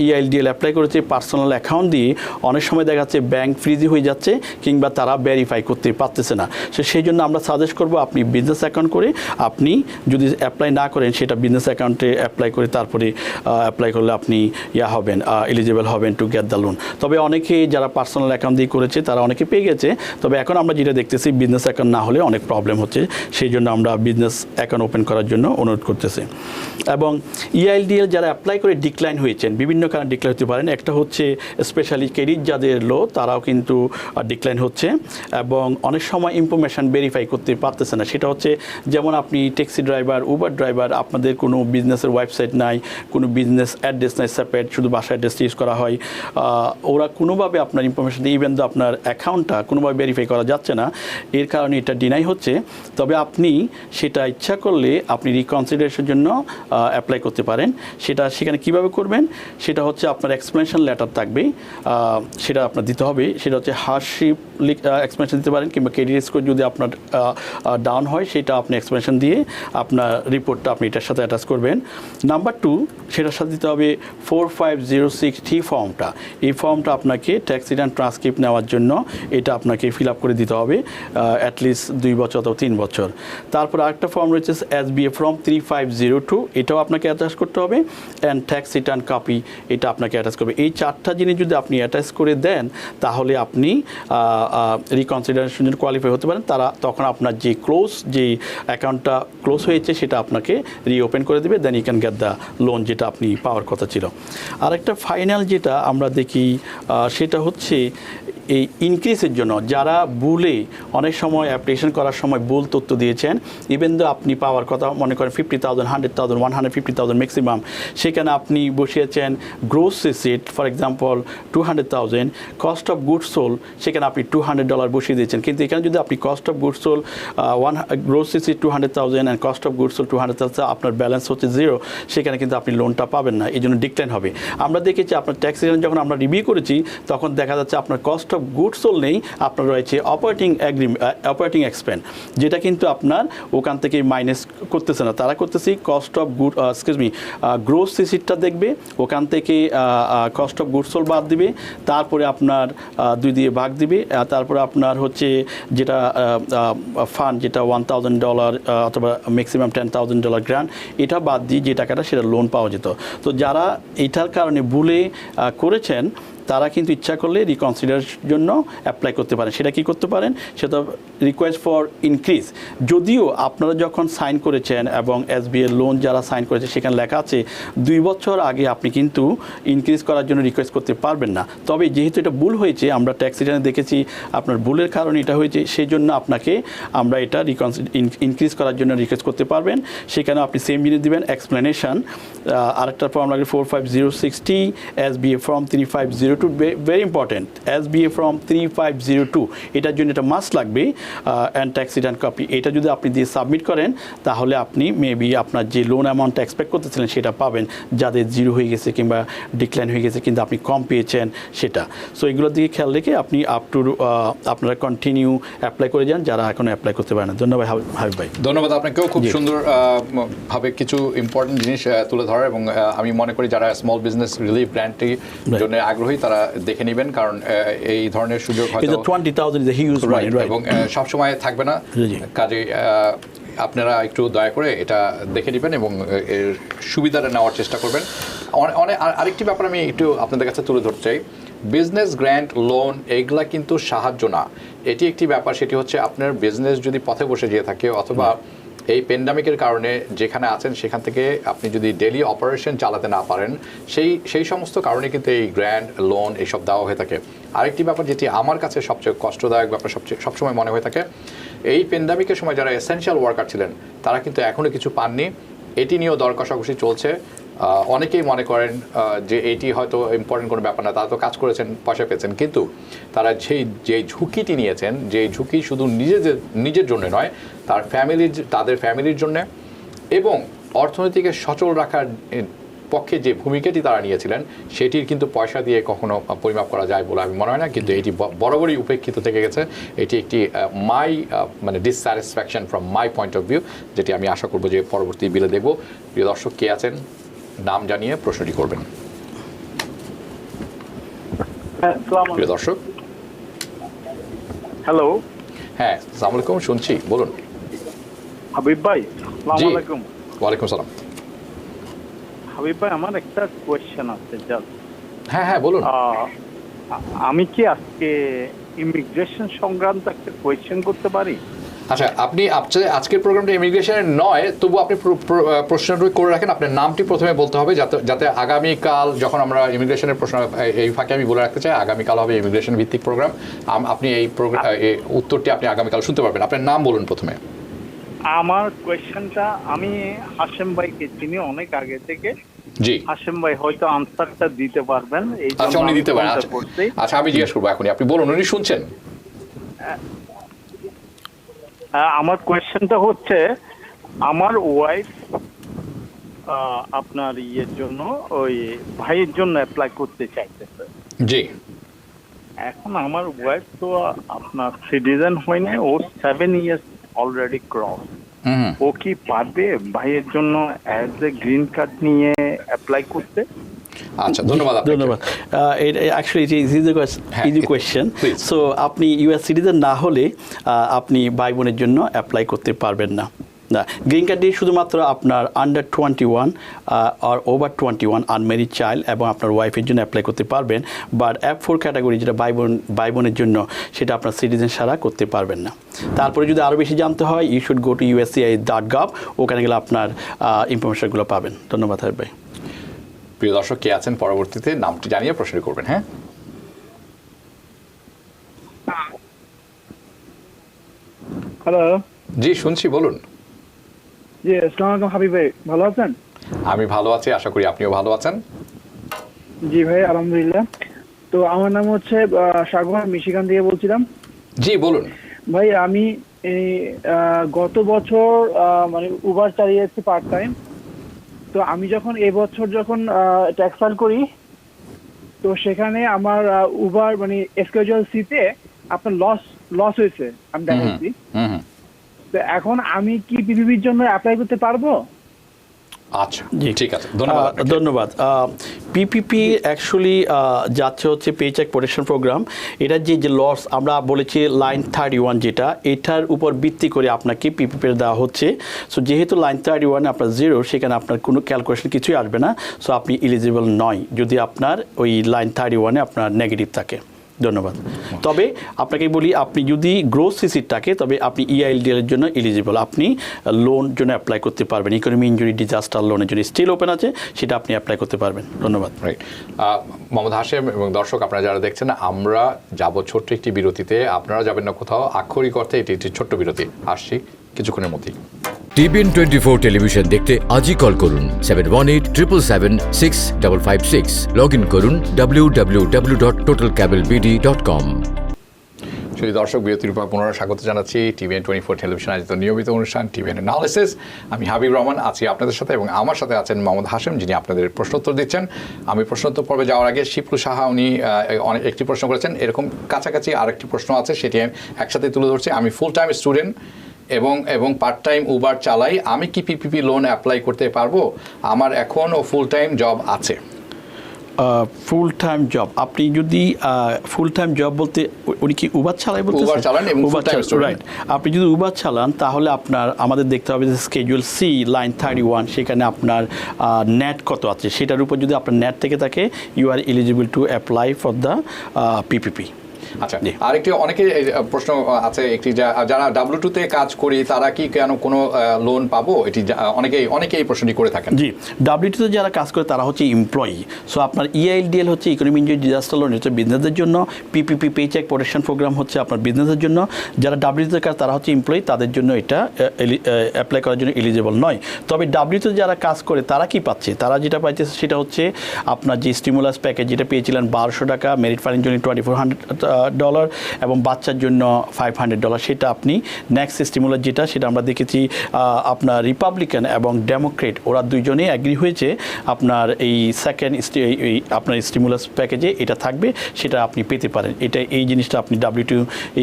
EILDL অ্যাপ্লাই করেছে পার্সোনাল অ্যাকাউন্ট দিয়ে, অনেক সময় দেখা যাচ্ছে ব্যাংক ফ্রিজি হয়ে যাচ্ছে কিংবা তারা ভেরিফাই করতে পারতেছে না। সেই জন্য আমরা সাজেস্ট করবো আপনি বিজনেস অ্যাকাউন্ট করে, আপনি যদি অ্যাপ্লাই না করেন সেটা বিজনেস অ্যাকাউন্টে অ্যাপ্লাই করে তারপরে অ্যাপ্লাই করলে আপনি হবেন, এলিজিবল হবেন টু গেট দ্য লোন। তবে অনেকে যারা পার্সোনাল অ্যাকাউন্ট দিয়ে করেছে তারা অনেকে পেয়ে গেছে। তবে এখন আমরা যেটা দেখতেছি, বিজনেস অ্যাকাউন্ট না হলে অনেক প্রবলেম হচ্ছে। সেই জন্য আমরা বিজনেস অ্যাকাউন্ট ওপেন করার জন্য অনুরোধ করতেছি। এবং EILDL যারা অ্যাপ্লাই করে ডিক্লাইন হয়েছেন, বিভিন্ন কারণে ডিক্লাইন হতে পারেন। একটা হচ্ছে স্পেশালি ক্রেডিট যাদের লো, তারাও কিন্তু ডিক্লাইন হচ্ছে। এবং অনেক সময় ইনফরমেশান ভেরিফাই করতে পারতেছে না। সেটা হচ্ছে যেমন আপনি ট্যাক্সি ড্রাইভার, উবার ড্রাইভার, আপনাদের কোনো বিজনেসের ওয়েবসাইট নাই, কোনো বিজনেস অ্যাড্রেস নাই, সেপারেট শুধু বাসা অ্যাড্রেস ইউজ করা হয়। ওরা কোনোভাবে আপনার ইনফরমেশান দিয়ে, ইভেন তো আপনার অ্যাকাউন্টটা কোনোভাবে ভেরিফাই করা যাচ্ছে না, এর কারণে এটা ডিনাই হচ্ছে। তবে আপনি সেটা ইচ্ছা করলে আপনি রিকনসিডারেশনের জন্য অ্যাপ্লাই করতে পারেন। সেখানে কিভাবে করবেন, সেটা হচ্ছে আপনার এক্সপ্লেনেশন লেটার থাকবে, সেটা আপনার দিতে হবে। সেটা হচ্ছে হার্ডশিপ এক্সপ্লেনেশন দিতে পারেন, কিংবা ক্রেডিট স্কোর যদি আপনার ডাউন হয় সেটা আপনি এক্সপ্লেনেশন দিয়ে আপনার রিপোর্টটা আপনি এটার সাথে অ্যাটাচ করবেন। নাম্বার 2, সেটার সাথে দিতে হবে 4506T ফর্মটা। এই ফর্মটা আপনাকে ট্যাক্স রিটার্ন ট্রান্সক্রিপ্ট নেওয়ার জন্য এটা আপনাকে ফিল আপ করে দিতে হবে, অ্যাটলিস্ট 2 বছর অথবা 3 বছর। তারপর আরেকটা ফর্ম রয়েছে SBA ফর্ম 3502, এটাও আপনাকে অ্যাটাচ করতে হবে। অ্যান্ড ট্যাক্স রিটার্ন কপি, এটা আপনাকে অ্যাটাচ করবে। এই 4টা জিনিস যদি আপনি অ্যাটাচ করে দেন, তাহলে আপনি রিকনসিডারেশন জন্য কোয়ালিফাই হতে পারেন। তখন আপনার যে অ্যাকাউন্টটা ক্লোজ হয়েছে সেটা আপনাকে রিওপেন করে দেবে, then you can get the loan, যেটা আপনি পাওয়ার কথা ছিল। আরেকটা ফাইনাল যেটা আমরা দেখি সেটা হচ্ছে এই ইনক্রিজের জন্য যারা ভুলে অনেক সময় অ্যাপ্লিকেশন করার সময় ভুল তথ্য দিয়েছেন, ইভেন দো আপনি পাওয়ার কথা মনে করেন 50,000, 100,000, 150,000 ম্যাক্সিমাম, সেখানে আপনি বসিয়েছেন gross receipt for example 200,000, cost of goods sold সেখানে আপনি $200 বসিয়ে দিয়েছেন, কিন্তু এখানে যদি আপনি cost of goods sold gross receipt 200,000 and cost of goods sold 200,000, আপনার ব্যালেন্স হচ্ছে 0, সেখানে কিন্তু আপনি লোনটা পাবেন না, এই জন্য ডিক্লাইন হবে। আমরা দেখেছি আপনার ট্যাক্স রিটার্ন যখন আমরা রিভিউ করেছি তখন দেখা যাচ্ছে আপনার কস্ট অফ গুডস সোল্ড নেই, আপনার রয়েছে অপারেটিং এক্সপেন্স, যেটা কিন্তু আপনার ওখান থেকে মাইনাস করতেছে না, তারা করতেছি কস্ট অফ গুড গ্রোস রিসিটটা দেখবে, ওখান থেকে কস্ট অফ গুডস সোল্ড বাদ দিবে, তারপরে আপনার 2 দিয়ে ভাগ দিবে, তারপরে আপনার হচ্ছে যেটা ফান্ড যেটা $1,000 অথবা ম্যাক্সিমাম $10,000 গ্রান্ট, এটা বাদ দিয়ে যে টাকাটা সেটা লোন পাওয়া যেত। তো যারা এটার কারণে ভুলে করেছেন তারা কিন্তু ইচ্ছা করলে রিকনসিডারের জন্য অ্যাপ্লাই করতে পারেন। সেটা কি করতে পারেন, সেটা রিকোয়েস্ট ফর ইনক্রিজ। যদিও আপনারা যখন সাইন করেছেন এবং SBA লোন যারা সাইন করেছে সেখানে লেখা আছে 2 বছর আগে আপনি কিন্তু ইনক্রিজ করার জন্য রিকোয়েস্ট করতে পারবেন না। তবে যেহেতু এটা ভুল হয়েছে, আমরা ট্যাক্স রিটার্নে দেখেছি আপনার ভুলের কারণে এটা হয়েছে, সেই জন্য আপনাকে আমরা এটা ইনক্রিজ করার জন্য রিকোয়েস্ট করতে পারবেন। সেখানে আপনি সেম জিনিস দেবেন, এক্সপ্লেনেশন। আরেকটা ফর্ম লাগবে 45060, SBA form 3502, very important, SBA form 3502, এটার জন্য এটা মাস্ট লাগবে, অ্যান্ড ট্যাক্স রিটার্ন কপি। এটা যদি আপনি দিয়ে সাবমিট করেন তাহলে আপনি মেবি আপনার যে লোন অ্যামাউন্টটা এক্সপেক্ট করতেছিলেন সেটা পাবেন, যাদের 0 হয়ে গেছে কিংবা ডিক্লাইন হয়ে গেছে কিন্তু আপনি কম পেয়েছেন সেটা। সো এগুলোর দিকে খেয়াল রেখে আপনি আপনারা কন্টিনিউ অ্যাপ্লাই করে যান যারা এখনো অ্যাপ্লাই করতে পারেন না। ধন্যবাদ হাবিব ভাই। ধন্যবাদ আপনাকেও, খুব সুন্দর ভাবে কিছু ইম্পর্টেন্ট জিনিস তুলে ধরার, এবং আমি মনে করি যারা স্মল বিজনেস রিলিফ গ্র্যান্টের জন্য আগ্রহী তারা দেখে নেবেন, কারণ এই ধরনের সুযোগ হয়তো 20,000 is a huge money, right? এবং সবসময় থাকবে না, কাজে আপনারা একটু দয়া করে এটা দেখে নেবেন এবং এর সুবিধাটা নেওয়ার চেষ্টা করবেন। অনেক আরেকটি ব্যাপার আমি একটু আপনাদের কাছে তুলে ধরতে চাই, বিজনেস গ্র্যান্ট লোন এগুলা কিন্তু সাহায্য না, এটি একটি ব্যাপার, সেটি হচ্ছে আপনার বিজনেস যদি পথে বসে যেয়ে থাকে অথবা এই প্যান্ডামিকের কারণে যেখানে আছেন সেখান থেকে আপনি যদি ডেইলি অপারেশন চালাতে না পারেন, সেই সমস্ত কারণে কিন্তু এই গ্র্যান্ট লোন এইসব দেওয়া হয়ে থাকে। আরেকটি ব্যাপার যেটি আমার কাছে সবচেয়ে কষ্টদায়ক ব্যাপার সবসময় মনে হয়ে থাকে, এই প্যান্ডামিকের সময় যারা এসেনশিয়াল ওয়ার্কার ছিলেন তারা কিন্তু এখনও কিছু পাননি, এটি নিয়েও দর কষাকষি চলছে। অনেকেই মনে করেন যে এটি হয়তো ইম্পর্টেন্ট কোনো ব্যাপার না, তারা তো কাজ করেছেন, পয়সা পেয়েছেন, কিন্তু তারা যে ঝুঁকিটি নিয়েছেন, যে ঝুঁকি শুধু নিজের জন্য নয়, তাদের ফ্যামিলির জন্য এবং অর্থনীতিকে সচল রাখার পক্ষে যে ভূমিকাটি তারা নিয়েছিলেন সেটির কিন্তু পয়সা দিয়ে কখনো পরিমাপ করা যায় বলে আমি মনে হয় না, কিন্তু এটি বরাবরই উপেক্ষিত থেকে গেছে। এটি একটি মানে dissatisfaction from my point of view, যেটি আমি আশা করবো যে পরবর্তী বিলে দেখব। প্রিয় দর্শক, কে আছেন নাম জানিয়ে প্রশ্নটি করবেন। প্রিয় দর্শক, হ্যালো, হ্যাঁ, আসসালামু আলাইকুম, শুনছি, বলুন। হাবিব ভাই, আসসালামু আলাইকুম। ওয়ালাইকুম সালাম। হাবিব ভাই, আমার একটা কোয়েশ্চেন আছে জাস্ট। হ্যাঁ বলুন। আমি কি আজকে ইমিগ্রেশন সংক্রান্ত একটা কোয়েশ্চেন করতে পারি? আচ্ছা, আপনি আজকের প্রোগ্রামটা ইমিগ্রেশনের নয়, তবু আপনি প্রশ্নটা করে রাখেন। আপনার নামটি প্রথমে বলতে হবে যাতে আগামীকাল যখন আমরা ইমিগ্রেশনের প্রশ্ন, এই ফাঁকে আমি বলে রাখতে চাই আগামীকাল হবে ইমিগ্রেশন ভিত্তিক প্রোগ্রাম। আপনি এই উত্তরটি আপনি আগামীকাল শুনতে পারবেন। আপনার নাম বলুন প্রথমে। আমার কোয়েশ্চেনটা, আমি হাশেম ভাইকে চিনি অনেক আগে থেকে। জি, হাশেম ভাই হয়তো আনসারটা দিতে পারবেন। আচ্ছা, উনি দিতে পারেন। আচ্ছা, আমি জিজ্ঞেস করবো এখনই, আপনি বলুন, উনি শুনছেন। আমার কোয়েশ্চেনটা হচ্ছে, আমার ওয়াইফ আপনার ইয়ের জন্য, ওই ভাইয়ের জন্য অ্যাপ্লাই করতে চাইতেছে। জি, এখন আমার ওয়াইফ তো আপনার সিটিজেন হয়নি, ও 7 ইয়ার্স অলরেডি ক্রস। ও কি পারবে ভাইয়ের জন্য অ্যাজ এ গ্রিন কার্ড নিয়ে অ্যাপ্লাই করতে? আচ্ছা, ধন্যবাদ। Actually easy question. সো আপনি ইউএস সিটিজেন না হলে আপনি ভাই বোনের জন্য অ্যাপ্লাই করতে পারবেন না। গ্রিন কার্ড দিয়ে শুধুমাত্র আপনার আন্ডার 21 আর ওভার 21 আনম্যারিড চাইল্ড এবং আপনার ওয়াইফের জন্য অ্যাপ্লাই করতে পারবেন। বাট F4 ক্যাটাগরি যেটা ভাই বোনের জন্য, সেটা আপনার সিটিজেন ছাড়া করতে পারবেন না। তারপরে যদি আরও বেশি জানতে হয়, you should go to USCIS.gov, ওখানে গেলে আপনার ইনফরমেশনগুলো পাবেন। ধন্যবাদ হাবিব ভাই। প্রিয় দর্শক, কে আছেন পরবর্তীতে নামটি জানিয়ে প্রশ্ন করবেন। হ্যাঁ, হ্যালো, জি শুনছি, বলুন। জি আসসালামু আলাইকুম হাবিব ভাই, ভালো আছেন? আমি ভালো আছি, আশা করি আপনিও ভালো আছেন। জি ভাই আলহামদুলিল্লাহ। তো আমার নাম হচ্ছে সাগর, মিশিগান থেকে বলছিলাম। জি বলুন। ভাই আমি এই গত বছর মানে উবার চালিয়েছি পার্ট টাইম। তো আমি যখন এবছর যখন ট্যাক্স ফাইল করি, তো সেখানে আমার উবার মানে স্কেজুয়াল সিতে আপনার লস হয়েছে, আমি দেখাচ্ছি। হুম। তো এখন আমি কি পিপিপির জন্য অ্যাপ্লাই করতে পারবো? আচ্ছা ঠিক আছে, ধন্যবাদ। ধন্যবাদ। পিপিপি অ্যাকচুয়ালি যাচ্ছে হচ্ছে পেচেক প্রোটেকশন প্রোগ্রাম। এটা যে লস আমরা বলেছি লাইন 31 যেটা, এটার উপর ভিত্তি করে আপনাকে পিপিপি দেওয়া হচ্ছে। সো যেহেতু লাইন 31 আপনার জিরো, সেখানে আপনার কোনো ক্যালকুলেশন কিছুই আসবে না। সো আপনি এলিজিবল নয় যদি আপনার ওই লাইন 31-এ আপনার নেগেটিভ থাকে। ধন্যবাদ। তবে আপনাকে বলি, আপনি যদি গ্রোস সিসির থাকে তবে আপনি EILDL এর জন্য এলিজিবল, আপনি লোন জন্য অ্যাপ্লাই করতে পারবেন। ইকোনমি ইনজুরি ডিজাস্টার লোনের জন্য স্টিল ওপেন আছে, সেটা আপনি অ্যাপ্লাই করতে পারবেন। ধন্যবাদ। রাইট। মোহাম্মদ হাশেম এবং দর্শক আপনারা যারা দেখছেন, আমরা যাব ছোট্ট একটি বিরতিতে, আপনারা যাবেন না কোথাও। আক্ষরিক অর্থে এটি একটি ছোট্ট বিরতি, আসছি কিছুক্ষণের মধ্যেই। TBN 24 টেলিভিশন দেখতে আজই কল করুন 7187776556। লগ ইন করুন www.totalcablebd.com। শুধু দর্শক, বিরতির পর পুনরায় স্বাগত জানাচ্ছি TBN 24 টেলিভিশন আয়োজিত নিয়মিত অনুষ্ঠান TBN অ্যানালিসিস। আমি হাবিব রহমান আছি আপনাদের সাথে, এবং আমার সাথে আছেন মোহাম্মদ হাশেম, যিনি আপনাদের প্রশ্নোত্তর দিচ্ছেন। আমি প্রশ্নোত্তর পর্বে যাওয়ার আগে শিপলু সাহা উনি একটি প্রশ্ন করেছেন, এরকম কাছাকাছি আরেকটি প্রশ্ন আছে, সেটি একসাথে তুলে ধরছি। আমি ফুল টাইম স্টুডেন্ট এবং পার্ট টাইম উবার চালাই, আমি কি পিপিপি লোন অ্যাপ্লাই করতে পারবো? আমার এখনও ফুল টাইম জব আছে। ফুল টাইম জব, আপনি যদি ফুল টাইম জব বলতে উনি কি উবার চালায় বলতে? উবার চালান এবং ফুল টাইম স্টুডেন্ট। রাইট। আপনি যদি উবার চালান তাহলে আমাদের দেখতে হবে যে স্কেজুয়াল সি লাইন 31, সেখানে আপনার নেট কত আছে, সেটার উপর যদি আপনার নেট থেকে থাকে, you are eligible to apply for the PPP. আচ্ছা, আরেকটি অনেকে প্রশ্ন আছে, একটি যারা W2-তে কাজ করি তারা কি কেন কোনো লোন পাবো? এটি অনেকেই এই প্রশ্নটি করে থাকেন। জি, W2-তে যারা কাজ করে তারা হচ্ছে এমপ্লয়ি। সো আপনার EILDL হচ্ছে ইকোনমি ইনজুরি ডিজাস্টার লোন, হচ্ছে বিজনেসের জন্য। পিপিপি পেচেক প্রোটেকশন প্রোগ্রাম হচ্ছে আপনার বিজনেসের জন্য। যারা W2-তে কাজ তারা হচ্ছে এমপ্লয়ি, তাদের জন্য এটা অ্যাপ্লাই করার জন্য এলিজিবল নয়। তবে W2-তে যারা কাজ করে তারা কি পাচ্ছে? তারা যেটা পাচ্ছে সেটা হচ্ছে আপনার যে স্টিমুলাস প্যাকেজ, যেটা পেয়েছিলেন 1200 টাকা, মেরিট ফাইনের জন্য $2400 এবং বাচ্চার জন্য $500, সেটা আপনি নেক্সট স্টিমুলাস যেটা, সেটা আমরা দেখেছি আপনার রিপাবলিকান এবং ডেমোক্রেট ওরা দুইজনেই অ্যাগ্রি হয়েছে আপনার এই সেকেন্ড আপনার স্টিমুলাস প্যাকেজে এটা থাকবে, সেটা আপনি পেতে পারেন। এই জিনিসটা আপনি W2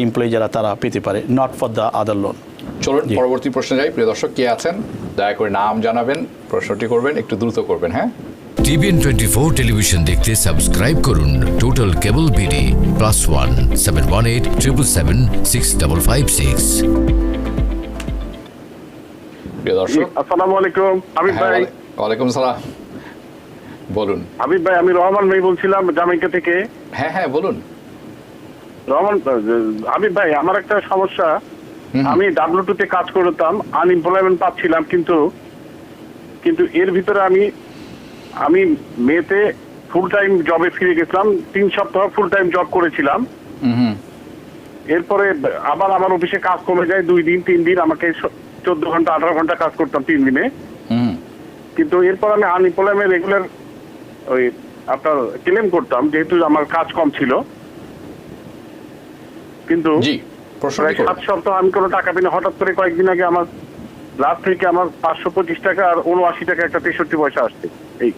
এমপ্লয়ি যারা তারা পেতে পারে, not for the other loan. চলুন পরবর্তী প্রশ্নে যাই। প্রিয় দর্শক, কে আছেন দয়া করে নাম জানাবেন, প্রশ্নটি করবেন, একটু দ্রুত করবেন। হ্যাঁ, TBN 24 টেলিভিশন দেখতে সাবস্ক্রাইব করুন টোটাল কেবল বিডি +1 718 777 6556। প্রিয় দর্শক, আসসালামু আলাইকুম হাবিব ভাই। ওয়ালাইকুম সালাম, বলুন। হাবিব ভাই, আমি রহমান ভাই বলছিলাম জামাইকা থেকে। হ্যাঁ বলুন। রহমান হাবিব ভাই, আমার একটা সমস্যা, আমি W2-তে কাজ করতাম, আনএমপ্লয়মেন্ট পাচ্ছিলাম, কিন্তু এর ভিতরে আমি মেতে ফুল টাইম জবে ফিরে গেছিলাম। 3 সপ্তাহ ফুল টাইম জব করেছিলাম। এরপরে আবার আমার অফিসে কাজ কমে যায় 2 দিন 3 দিন, আমাকে 14 ঘন্টা 18 ঘন্টা কাজ করতাম 3 দিনে। কিন্তু এরপর আমি আনএমপ্লয়মেন্ট রেগুলার ওই আপনার ক্লেম করতাম, যেহেতু আমার কাজ কম ছিল। কিন্তু প্রায় 7 সপ্তাহ আমি কোনো টাকা পাইনি। হঠাৎ করে কয়েকদিন আগে আমার লাস্ট থেকে আমার 525 টাকা আর 79 টাকা একটা 63 পয়সা আসছে। এই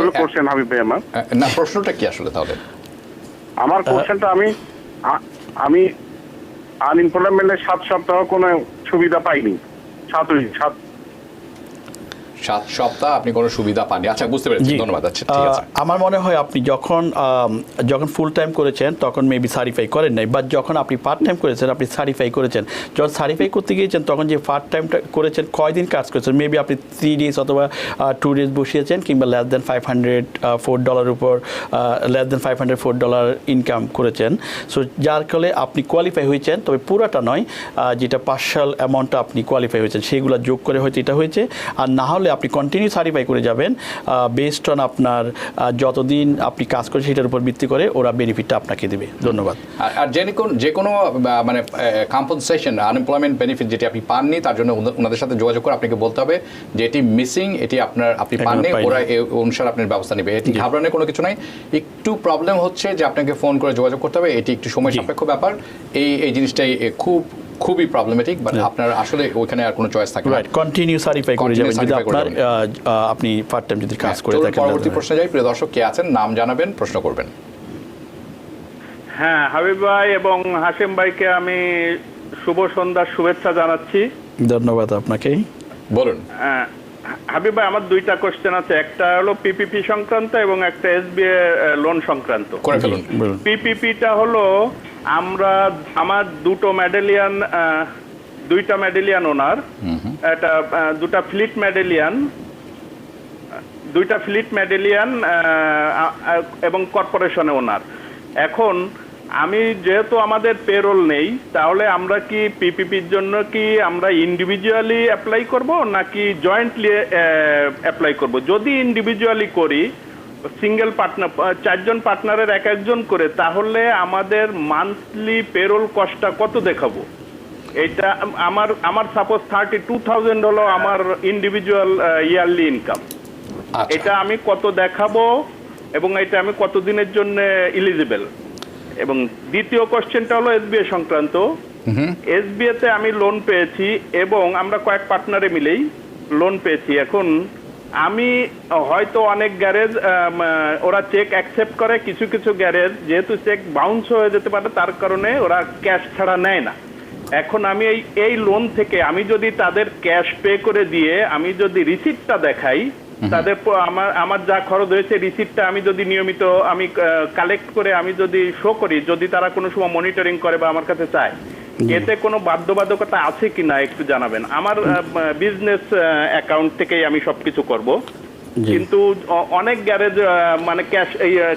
হলো কোশ্চেন হাবিব ভাই। না, প্রশ্নটা কি আসলে তাহলে? আমার কোশ্চেনটা, আমি আনএমপ্লয়মেন্টের 7 সপ্তাহ কোনো সুবিধা পাইনি। 7 সপ্তাহ আপনি কোনো সুবিধা পাননি। আচ্ছা, বুঝতে পেরেছি, ধন্যবাদ। আচ্ছা ঠিক আছে। আমার মনে হয় আপনি যখন ফুল টাইম করেছেন তখন মেবি সার্টিফাই করেন নাই, বাট যখন আপনি পার্ট টাইম করেছেন আপনি সার্টিফাই করেছেন। যখন সার্টিফাই করতে গিয়েছেন তখন যে পার্ট টাইমটা করেছেন, কয়দিন কাজ করেছেন, মেবি আপনি 3 ডেজ অথবা 2 ডেজ বসিয়েছেন, কিংবা লেস দেন $504 উপর লেস দেন $504 ইনকাম করেছেন। সো যার ফলে আপনি কোয়ালিফাই হয়েছেন, তবে পুরাটা নয়, যেটা পার্শাল অ্যামাউন্টটা আপনি কোয়ালিফাই হয়েছেন সেগুলো যোগ করে হয়তো এটা হয়েছে। আর না হলে আপনি কন্টিনিউ সার্টিফাই করে যাবেন বেসড অন আপনার যতদিন আপনি কাজ করেন সেটার উপর ভিত্তি করে ওরা বেনিফিটটা আপনাকে দেবে। ধন্যবাদ। আর যে কোনো মানে কম্পনসেশন আনএমপ্লয়মেন্ট বেনিফিট যেটি আপনি পাননি তার জন্য ওনাদের সাথে যোগাযোগ করে আপনাকে বলতে হবে যে এটি মিসিং, এটি আপনি পাননি, ওরা এই অনুসারে আপনার ব্যবস্থা নেবে। এটি ঘাবড়ানোর কোনো কিছু নাই। একটু প্রবলেম হচ্ছে যে আপনাকে ফোন করে যোগাযোগ করতে হবে, এটি একটু সময় সাপেক্ষ ব্যাপার। এই জিনিসটাই খুবই প্রবলেমেটিক, বাট আপনার আসলে ওইখানে আর কোনো চয়েস থাকে না। কন্টিনিউ সার্টিফাই করে যাবেন যদি আপনার আপনি পার্ট টাইম যদি কাজ করে থাকেন। পরবর্তী প্রশ্নে যাই। প্রিয় দর্শক, কে আছেন নাম জানাবেন, প্রশ্ন করবেন। হ্যাঁ, হাবিব ভাই এবং হাসিম ভাইকে আমি শুভ সন্ধ্যার শুভেচ্ছা জানাচ্ছি। ধন্যবাদ আপনাকে। বলুন। হাবিব ভাই, আমার দুইটা কোশ্চেন আছে, একটা হলো পিপিপি সংক্রান্ত এবং একটা এসবিআই লোন সংক্রান্ত। করে ফেলুন। পিপিপিটা হলো আমার দুইটা মেডেলিয়ান ওনার, একটা দুইটা ফ্লিট মেডেলিয়ান এবং কর্পোরেশনে ওনার। এখন আমি যেহেতু আমাদের পেরোল নেই, তাহলে আমরা কি পিপিপির জন্য কি আমরা ইন্ডিভিজুয়ালি অ্যাপ্লাই করব নাকি জয়েন্টলি অ্যাপ্লাই করব? যদি ইন্ডিভিজুয়ালি করি, সিঙ্গেল পার্টনার 4 জন পার্টনারের এক একজন করে, তাহলে আমাদের মান্থলি পেরোল কস্টটা কত দেখাবো? এটা আমার সাপোজ 32,000 হলো আমার ইন্ডিভিজুয়াল ইয়ারলি ইনকাম। এটা আমি কত দেখাবো এবং এটা আমি কতদিনের জন্য এলিজিবল? এবং দ্বিতীয় কোশ্চেনটা হলো এসবিআই সংক্রান্ত। এসবিআই তে আমি লোন পেয়েছি এবং আমরা কয়েক পার্টনারে মিলেই লোন পেয়েছি। এখন আমি হয়তো অনেক গ্যারেজ ওরা চেক অ্যাকসেপ্ট করে, কিছু কিছু গ্যারেজ যেহেতু চেক বাউন্স হয়ে যেতে পারে তার কারণে ওরা ক্যাশ ছাড়া নেয় না। এখন আমি এই লোন থেকে আমি যদি তাদের ক্যাশ পে করে দিয়ে আমি যদি রিসিপ্টটা দেখাই, তাদের আমার যা খরচ হয়েছে রিসিপ্টটা আমি যদি নিয়মিত আমি কালেক্ট করে আমি যদি শো করি, যদি তারা কোনো সময় মনিটরিং করে বা আমার কাছে চায়, এতে কোনো বাধ্যবাধকতা আছে কিনা একটু জানাবেন। আমার বিজনেস অ্যাকাউন্ট থেকেই আমি সবকিছু করব, কিন্তু অনেক গ্যারেজ মানে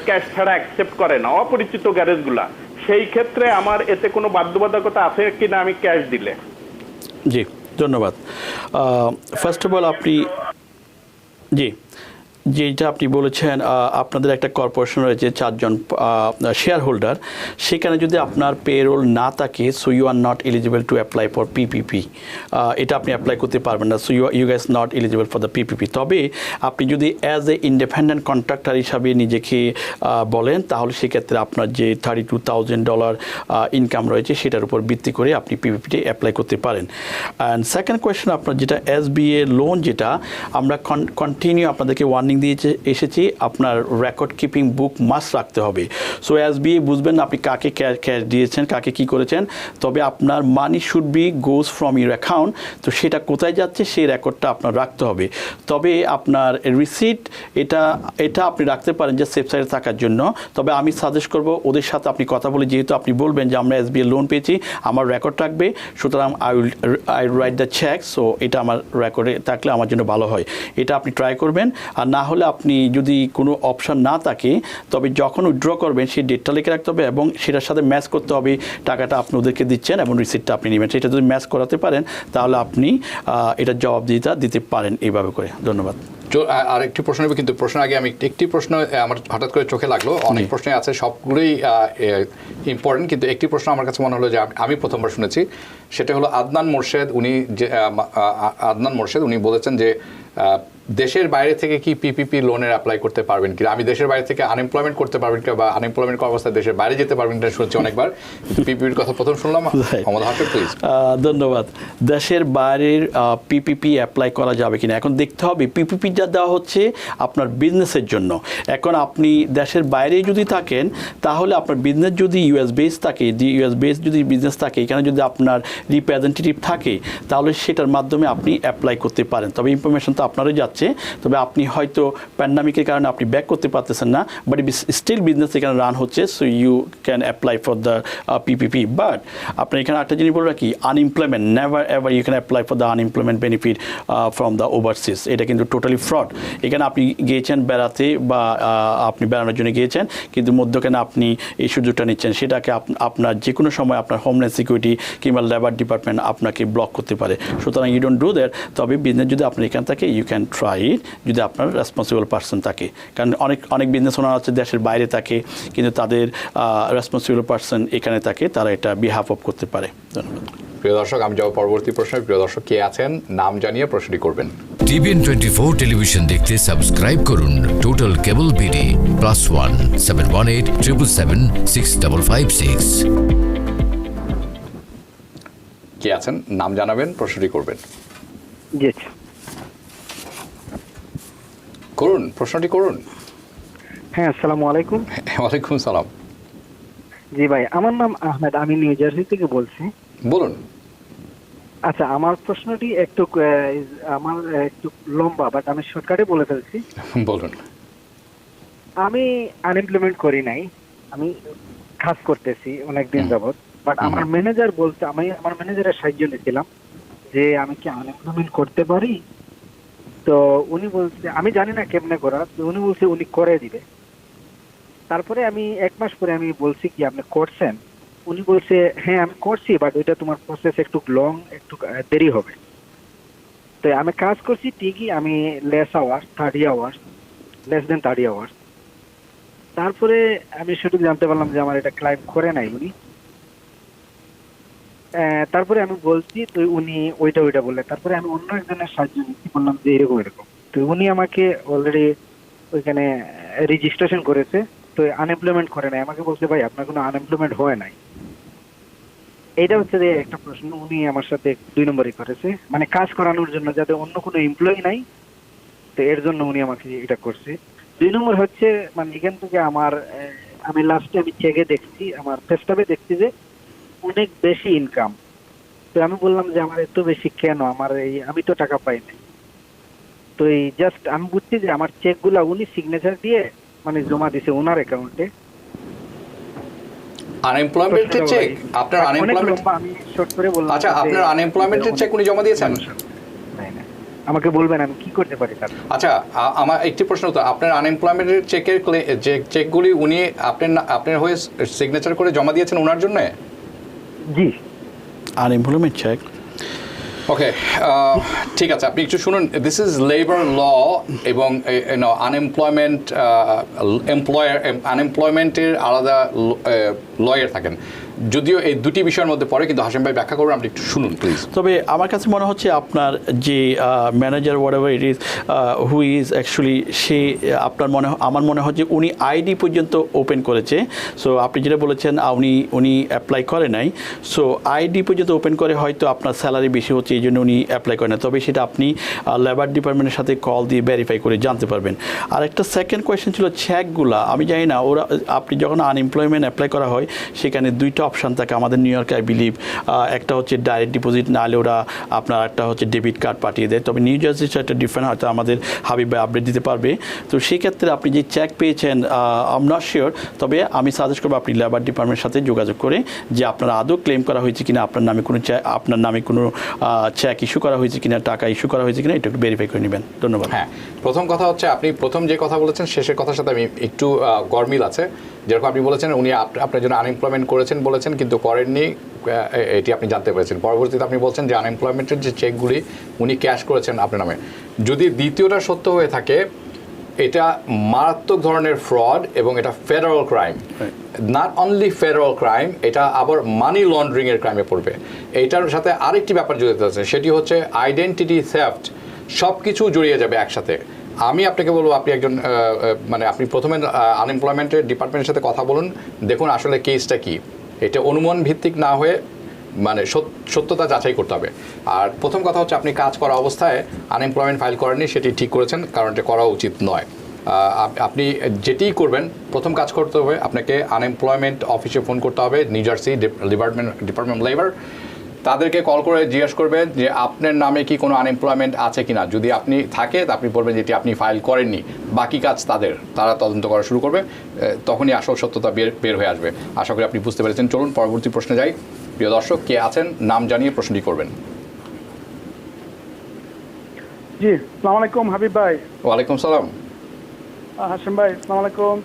ক্যাশ ছাড়া অ্যাকসেপ্ট করে না, অপরিচিত গ্যারেজগুলা। সেই ক্ষেত্রে আমার এতে কোনো বাধ্যবাধকতা আছে কিনা আমি ক্যাশ দিলে? জি, ধন্যবাদ। ফার্স্ট অফ অল আপনি যেটা আপনি বলেছেন আপনাদের একটা কর্পোরেশন রয়েছে 4 জন শেয়ার হোল্ডার, সেখানে যদি আপনার পেরোল না থাকে, so you are not eligible to apply for PPP. এটা আপনি অ্যাপ্লাই করতে পারবেন না, so you has not eligible for the PPP. তবে আপনি যদি অ্যাজ এ ইন্ডিপেন্ডেন্ট কন্ট্রাক্টর হিসাবে নিজেকে বলেন, তাহলে সেক্ষেত্রে আপনার যে $32,000 ইনকাম রয়েছে সেটার উপর ভিত্তি করে আপনি পিপিপিতে অ্যাপ্লাই করতে পারেন। অ্যান্ড সেকেন্ড কোয়েশ্চেন, আপনার যেটা এসবিএ লোন, যেটা আমরা কন্টিনিউ আপনাদেরকে ওয়ার্নিং দিয়ে এসেছি, আপনার রেকর্ড কিপিং বুক মাস্ট রাখতে হবে। সো এসবিআই বুঝবেন আপনি কাকে ক্যাশ দিয়েছেন, কাকে কি করেছেন, তবে আপনার মানি should be goes from your account. তো সেটা কোথায় যাচ্ছে সেই রেকর্ডটা আপনার রাখতে হবে। তবে আপনার রিসিট এটা আপনি রাখতে পারেন যে সেফ সাইডে থাকার জন্য। তবে আমি সাজেস্ট করব ওদের সাথে আপনি কথা বলে, যেহেতু আপনি বলবেন যে আমরা এসবিআই লোন পেয়েছি, আমার রেকর্ড রাখবে, সুতরাং I write the cheque, so এটা আমার রেকর্ডে থাকলে আমার জন্য ভালো হয়। এটা আপনি ট্রাই করবেন। আর না হলে আপনি যদি কোনো অপশান না থাকে, তবে যখন উইথড্র করবেন সেই ডেটটা লিখে রাখতে হবে এবং সেটার সাথে ম্যাচ করতে হবে টাকাটা আপনি ওদেরকে দিচ্ছেন এবং রিসিপ্টটা আপনি নেবেন। সেটা যদি ম্যাচ করাতে পারেন তাহলে আপনি এটার জবাবদিহিতা দিতে পারেন এইভাবে করে। ধন্যবাদ। আর একটি প্রশ্ন নেবে, কিন্তু প্রশ্নের আগে আমি একটি প্রশ্ন আমার হঠাৎ করে চোখে লাগলো। অনেক প্রশ্নই আছে, সবগুলোই ইম্পর্টেন্ট, কিন্তু একটি প্রশ্ন আমার কাছে মনে হলো যে আমি প্রথমবার শুনেছি। সেটা হলো আদনান মোর্শেদ উনি বলেছেন যে দেশের বাইরে থেকে কি পিপিপি লোনের অ্যাপ্লাই করতে পারবেন কি? আমি দেশের বাইরে থেকে আনএমপ্লয়মেন্ট করতে পারবেন কি, বা আনএমপ্লয়মেন্ট করার অবস্থায় দেশের বাইরে যেতে পারবেন কিনা শুনছি অনেকবার। পিপিপির কথা প্রথম শুনলাম। প্লিজ। ধন্যবাদ। দেশের বাইরের পিপিপি অ্যাপ্লাই করা যাবে কিনা এখন দেখতে হবে। পিপিপি যা দেওয়া হচ্ছে আপনার বিজনেসের জন্য। এখন আপনি দেশের বাইরে যদি থাকেন, তাহলে আপনার বিজনেস যদি ইউএস বেস থাকে, ইউএস বেস যদি বিজনেস থাকে, এখানে যদি আপনার রিপ্রেজেন্টেটিভ থাকে, তাহলে সেটার মাধ্যমে আপনি অ্যাপ্লাই করতে পারেন। তবে ইনফরমেশন তো আপনারই যাচ্ছে, তবে আপনি হয়তো প্যান্ডামিকের কারণে আপনি ব্যাক করতে পারতেছেন না, বাট স্টিল বিজনেস এখানে রান হচ্ছে, so you can apply for the PPP. But আপনার এখানে একটা জিনিস বলে রাখি, unemployment never ever you can apply for the unemployment benefit from the overseas. এটা কিন্তু টোটালি ফ্রড। এখানে আপনি গিয়েছেন বেড়াতে বা আপনি বেড়ানোর জন্য গিয়েছেন, কিন্তু মধ্যখানে আপনি এই সুযোগটা নিচ্ছেন, সেটাকে আপনার যে কোনো সময় আপনার হোমল্যান্ড সিকিউরিটি কিংবা লেবার ডিপার্টমেন্ট আপনাকে ব্লক করতে পারে। সুতরাং ইউ ডোন্ট ডু দ্যাট। তবে বিজনেস যদি আপনার এখান থেকে ইউ ক্যান ট্রাই নোটিফাই যদি আপনার রেসপন্সিবল পার্সন থাকে, কারণ অনেক বিজনেস ওনার হচ্ছে দেশের বাইরে থাকে কিন্তু তাদের রেসপন্সিবল পার্সন এখানে থাকে, তারা এটা বিহাফ অফ করতে পারে। ধন্যবাদ। প্রিয় দর্শক, আমি যাব পরবর্তী প্রশ্নে। প্রিয় দর্শক, কে আছেন নাম জানিয়ে প্রশ্নটি করবেন। TVN 24 টেলিভিশন দেখতে সাবস্ক্রাইব করুন টোটাল কেবল বিডি +1 718 777 6556। কে আছেন নাম জানাবেন, প্রশ্নটি করবেন। জি করুন, প্রশ্নটি করুন। হ্যাঁ, আসসালামু আলাইকুম। ওয়ালাইকুম সালাম। জি ভাই, আমার নাম আহমেদ, আমি নিউ জার্সি থেকে বলছি। বলুন। আচ্ছা, আমার প্রশ্নটি একটু লম্বা, বাট আমি শর্টকাটে বলে ফেলছি। বলুন। আমি আনএমপ্লয়মেন্ট করি নাই, আমি কাজ করতেছি অনেকদিন যাবত, বাট আমার ম্যানেজার বলতে, আমি আমার ম্যানেজারের সাহায্য নিয়েছিলাম যে আমি কি আনএমপ্লয়মেন্ট করতে পারি। তো উনি বলছে, আমি জানি না কেমনে করা, তো উনি বলছে উনি করে দিবে। তারপরে আমি 1 মাস পরে আমি বলছি কি আপনি করছেন, উনি বলছে হ্যাঁ আমি করছি, বাট ওইটা তোমার প্রসেস একটু লং, একটু দেরি হবে। তো আমি কাজ করছি ঠিকই, আমি লেস দেন 30 আওয়ার্স। তারপরে আমি শুধু জানতে পারলাম যে আমার এটা ক্লাইম করে নাই উনি। তারপরে আমি বলছি, তো উনি ওইটা বললেন। তারপরে আমি অন্য একজনের সাহায্য নিচ্ছি, বললাম যে এরকম। তো উনি আমাকে অলরেডি ওইখানে রেজিস্ট্রেশন করেছে, তো আনএমপ্লয়মেন্ট করে নাই। আমাকে বলছে ভাই আপনার কোনো আনএমপ্লয়মেন্ট হয় নাই। এইটা হচ্ছে যে একটা প্রশ্ন উনি আমার সাথে 2 নম্বরই করেছে, মানে কাজ করানোর জন্য, যাতে অন্য কোনো এমপ্লয়ি নাই, তো এর জন্য উনি আমাকে এটা করছে। 2 নম্বর হচ্ছে মানে এখান থেকে আমি লাস্টে আমি চেকে দেখছি, আমার ফেস্টাবে দেখছি যে অনেক বেশি ইনকাম। তো আমি বললাম যে আমার এত বেশি কেন, আমি তো টাকা পাই নাই। তো এই জাস্ট আমি বুঝছি যে আমার চেকগুলা উনি সিগনেচার দিয়ে মানে জমা দিছে ওনার অ্যাকাউন্টে। আনএমপ্লয়মেন্টের চেক, আপনার আনএমপ্লয়মেন্ট, আমি শর্ট করে বললাম। আচ্ছা, আপনার আনএমপ্লয়মেন্টের চেক উনি জমা দিয়েছেন? না, আমাকে বলবেন আমি কি করতে পারি তার। আচ্ছা, আমার একটি প্রশ্ন, তো আপনার আনএমপ্লয়মেন্টের চেকের যে চেকগুলি উনি আপনার হয়ে সিগনেচার করে জমা দিয়েছেন ওনার জন্য? জি। আনএমপ্লয়মেন্ট চেক, ওকে, ঠিক আছে, আপনি একটু শুনুন। দিস ইজ লেবার ল, এবং আনএমপ্লয়মেন্টের আলাদা লয়ার থাকেন, যদিও এই দুটি বিষয়ের মধ্যে পড়ে, কিন্তু হাসিম ভাই ব্যাখ্যা করবেন, আপনি একটু শুনুন প্লিজ। তবে আমার কাছে মনে হচ্ছে আপনার যে manager whatever it is who is actually, সে আমার মনে হয় যে উনি আইডি পর্যন্ত ওপেন করেছে। সো আপনি যেটা বলেছেন উনি অ্যাপ্লাই করে নাই, সো আইডি পর্যন্ত ওপেন করে, হয়তো আপনার স্যালারি বেশি হচ্ছে এই জন্য উনি অ্যাপ্লাই করে না। তবে সেটা আপনি লেবার ডিপার্টমেন্টের সাথে কল দিয়ে ভেরিফাই করে জানতে পারবেন। আর একটা সেকেন্ড কোয়েশ্চেন ছিল চেকগুলা, আমি জানি না আপনি যখন আনএমপ্লয়মেন্ট অ্যাপ্লাই করা হয় সেখানে 2টা অপশান থাকে আমাদের নিউ ইয়র্কে, আই বিলিভ। একটা হচ্ছে ডাইরেক্ট ডিপোজিট, নাহলে ওরা আপনার একটা হচ্ছে ডেবিট কার্ড পাঠিয়ে দেয়। তবে নিউ জার্সি একটা ডিফারেন্ট, হয়তো আমাদের হাবিব ভাই আপডেট দিতে পারবে। তো সেই ক্ষেত্রে আপনি যে চেক পেয়েছেন আই এম নট শিওর, তবে আমি সাজেস্ট করবো আপনি লেবার ডিপার্টমেন্টের সাথে যোগাযোগ করে যে আপনার আদৌ ক্লেম করা হয়েছে কিনা, আপনার নামে কোনো চেক ইস্যু করা হয়েছে কিনা, টাকা ইস্যু করা হয়েছে কিনা, এটা একটু ভেরিফাই করে নেবেন। ধন্যবাদ। হ্যাঁ, প্রথম কথা হচ্ছে, আপনি প্রথম যে কথা বলেছেন শেষের কথার সাথে আমি একটু গরমিল আছে। যেরকম আপনি বলেছেন উনি আপনার জন্য আনএমপ্লয়মেন্ট করেছেন বলেছেন, কিন্তু করেননি, এটি আপনি জানতে পেরেছেন। পরবর্তীতে আপনি বলছেন যে আনএমপ্লয়মেন্টের যে চেকগুলি উনি ক্যাশ করেছেন আপনার নামে। যদি দ্বিতীয়টা সত্য হয়ে থাকে, এটা মারাত্মক ধরনের ফ্রড, এবং এটা federal crime. Not only federal crime, এটা আবার মানি লন্ডারিংয়ের ক্রাইমে পড়বে। এইটার সাথে আরেকটি ব্যাপার জড়িত আছে, সেটি হচ্ছে আইডেন্টিটি থেফট। সব কিছু জড়িয়ে যাবে একসাথে। আমি আপনাকে বলবো, আপনি একজন আপনি প্রথমে আনএমপ্লয়মেন্টের ডিপার্টমেন্টের সাথে কথা বলুন, দেখুন আসলে কেসটা কি। এটা অনুমান ভিত্তিক না হয়ে সত্যতা যাচাই করতে হবে। আর প্রথম কথা হচ্ছে, আপনি কাজ করা অবস্থায় আনএমপ্লয়মেন্ট ফাইল করেননি, সেটি ঠিক করেছেন, কারণ এটা করা উচিত নয়। আপনি যেটিই করবেন, প্রথম কাজ করতে হবে আপনাকে আনএমপ্লয়মেন্ট অফিসে ফোন করতে হবে, নিউ জার্সি ডিপার্টমেন্ট লেবার। তাদেরকে কল করে জিজ্ঞেস করবেন যে আপনার নামে কি কোনো আনএমপ্লয়মেন্ট আছে কিনা। যদি আপনি থাকে, আপনি বলবেন যেটি আপনি ফাইল করেননি। বাকি কাজ তারা তদন্ত করা শুরু করবে, তখনই আসল সত্যতা বের হয়ে আসবে। আশা করি আপনি বুঝতে পেরেছেন। চলুন পরবর্তী প্রশ্নে যাই। প্রিয় দর্শক, কে আছেন নাম জানিয়ে প্রশ্নটি করবেন। জি, আসসালামু আলাইকুম হাবিব ভাই। ওয়ালাইকুম সালাম। হাসিম ভাই, আসসালামু আলাইকুম।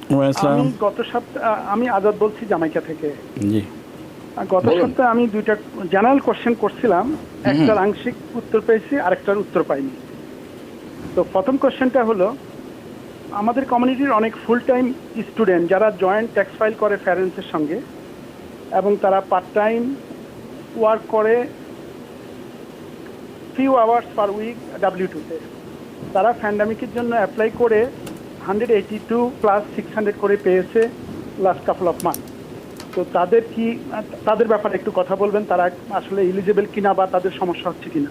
আমি গত সপ্তাহে, আমি আজাদ বলছি জামাইকা থেকে। জি। গত সপ্তাহে আমি 2টা জেনারেল কোশ্চেন করছিলাম, একটার আংশিক উত্তর পেয়েছি, আরেকটার উত্তর পাইনি। তো তো প্রথম কোশ্চেনটা হলো, আমাদের কমিউনিটির অনেক ফুল টাইম স্টুডেন্ট যারা জয়েন্ট ট্যাক্স ফাইল করে প্যারেন্টসের সঙ্গে, এবং তারা পার্ট টাইম ওয়ার্ক করে ফিউ আওয়ার্স পার উইক W2-তে। তারা প্যান্ডামিকের জন্য অ্যাপ্লাই করে 182 প্লাস 600 করে পেয়েছে লাস্ট কাপল অফ মান্থ। তো তাদের ব্যাপারে একটু কথা বলবেন, তারা আসলে এলিজিবল কিনা বা তাদের সমস্যা হচ্ছে কিনা।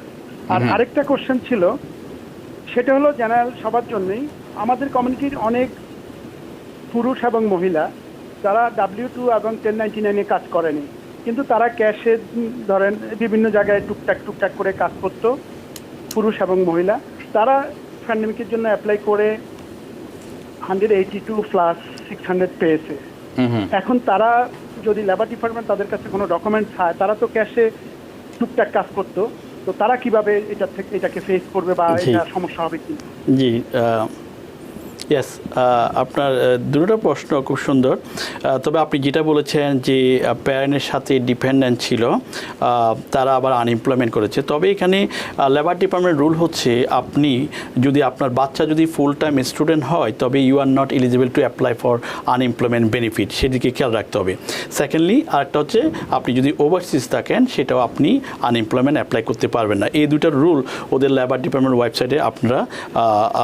আর আরেকটা কোশ্চেন ছিল, সেটা হলো জেনারেল সবার জন্যই, আমাদের কমিউনিটির অনেক পুরুষ এবং মহিলা যারা W2 এবং 1099-এ কাজ করেনি, কিন্তু তারা ক্যাশে ধরেন বিভিন্ন জায়গায় টুকটাক করে কাজ করতো, পুরুষ এবং মহিলা। তারা প্যান্ডেমিকের জন্য অ্যাপ্লাই করে 182 প্লাস 600 পেয়েছে। এখন তারা যদি লেবার ডিপার্টমেন্ট তাদের কাছে কোনো ডকুমেন্টস হয়, তারা তো ক্যাশে টুকটাক কাজ করতো, তো তারা কিভাবে এটাকে ফেস করবে বা এটা সমস্যা হবে কি? জি, ইয়েস, আপনার দুটো প্রশ্ন খুব সুন্দর। তবে আপনি যেটা বলেছেন যে প্যারেন্টের সাথে ডিপেন্ডেন্ট ছিল, তারা আবার আনএমপ্লয়মেন্ট করেছে, তবে এখানে লেবার ডিপার্টমেন্ট রুল হচ্ছে, আপনি যদি আপনার বাচ্চা যদি ফুল টাইম স্টুডেন্ট হয়, তবে you are not eligible to apply for unemployment benefit, সেদিকে খেয়াল রাখতে হবে। সেকেন্ডলি আরেকটা হচ্ছে, আপনি যদি ওভারসিজ থাকেন, সেটাও আপনি আনএমপ্লয়মেন্ট অ্যাপ্লাই করতে পারবেন না। এই দুটার রুল ওদের লেবার ডিপার্টমেন্ট ওয়েবসাইটে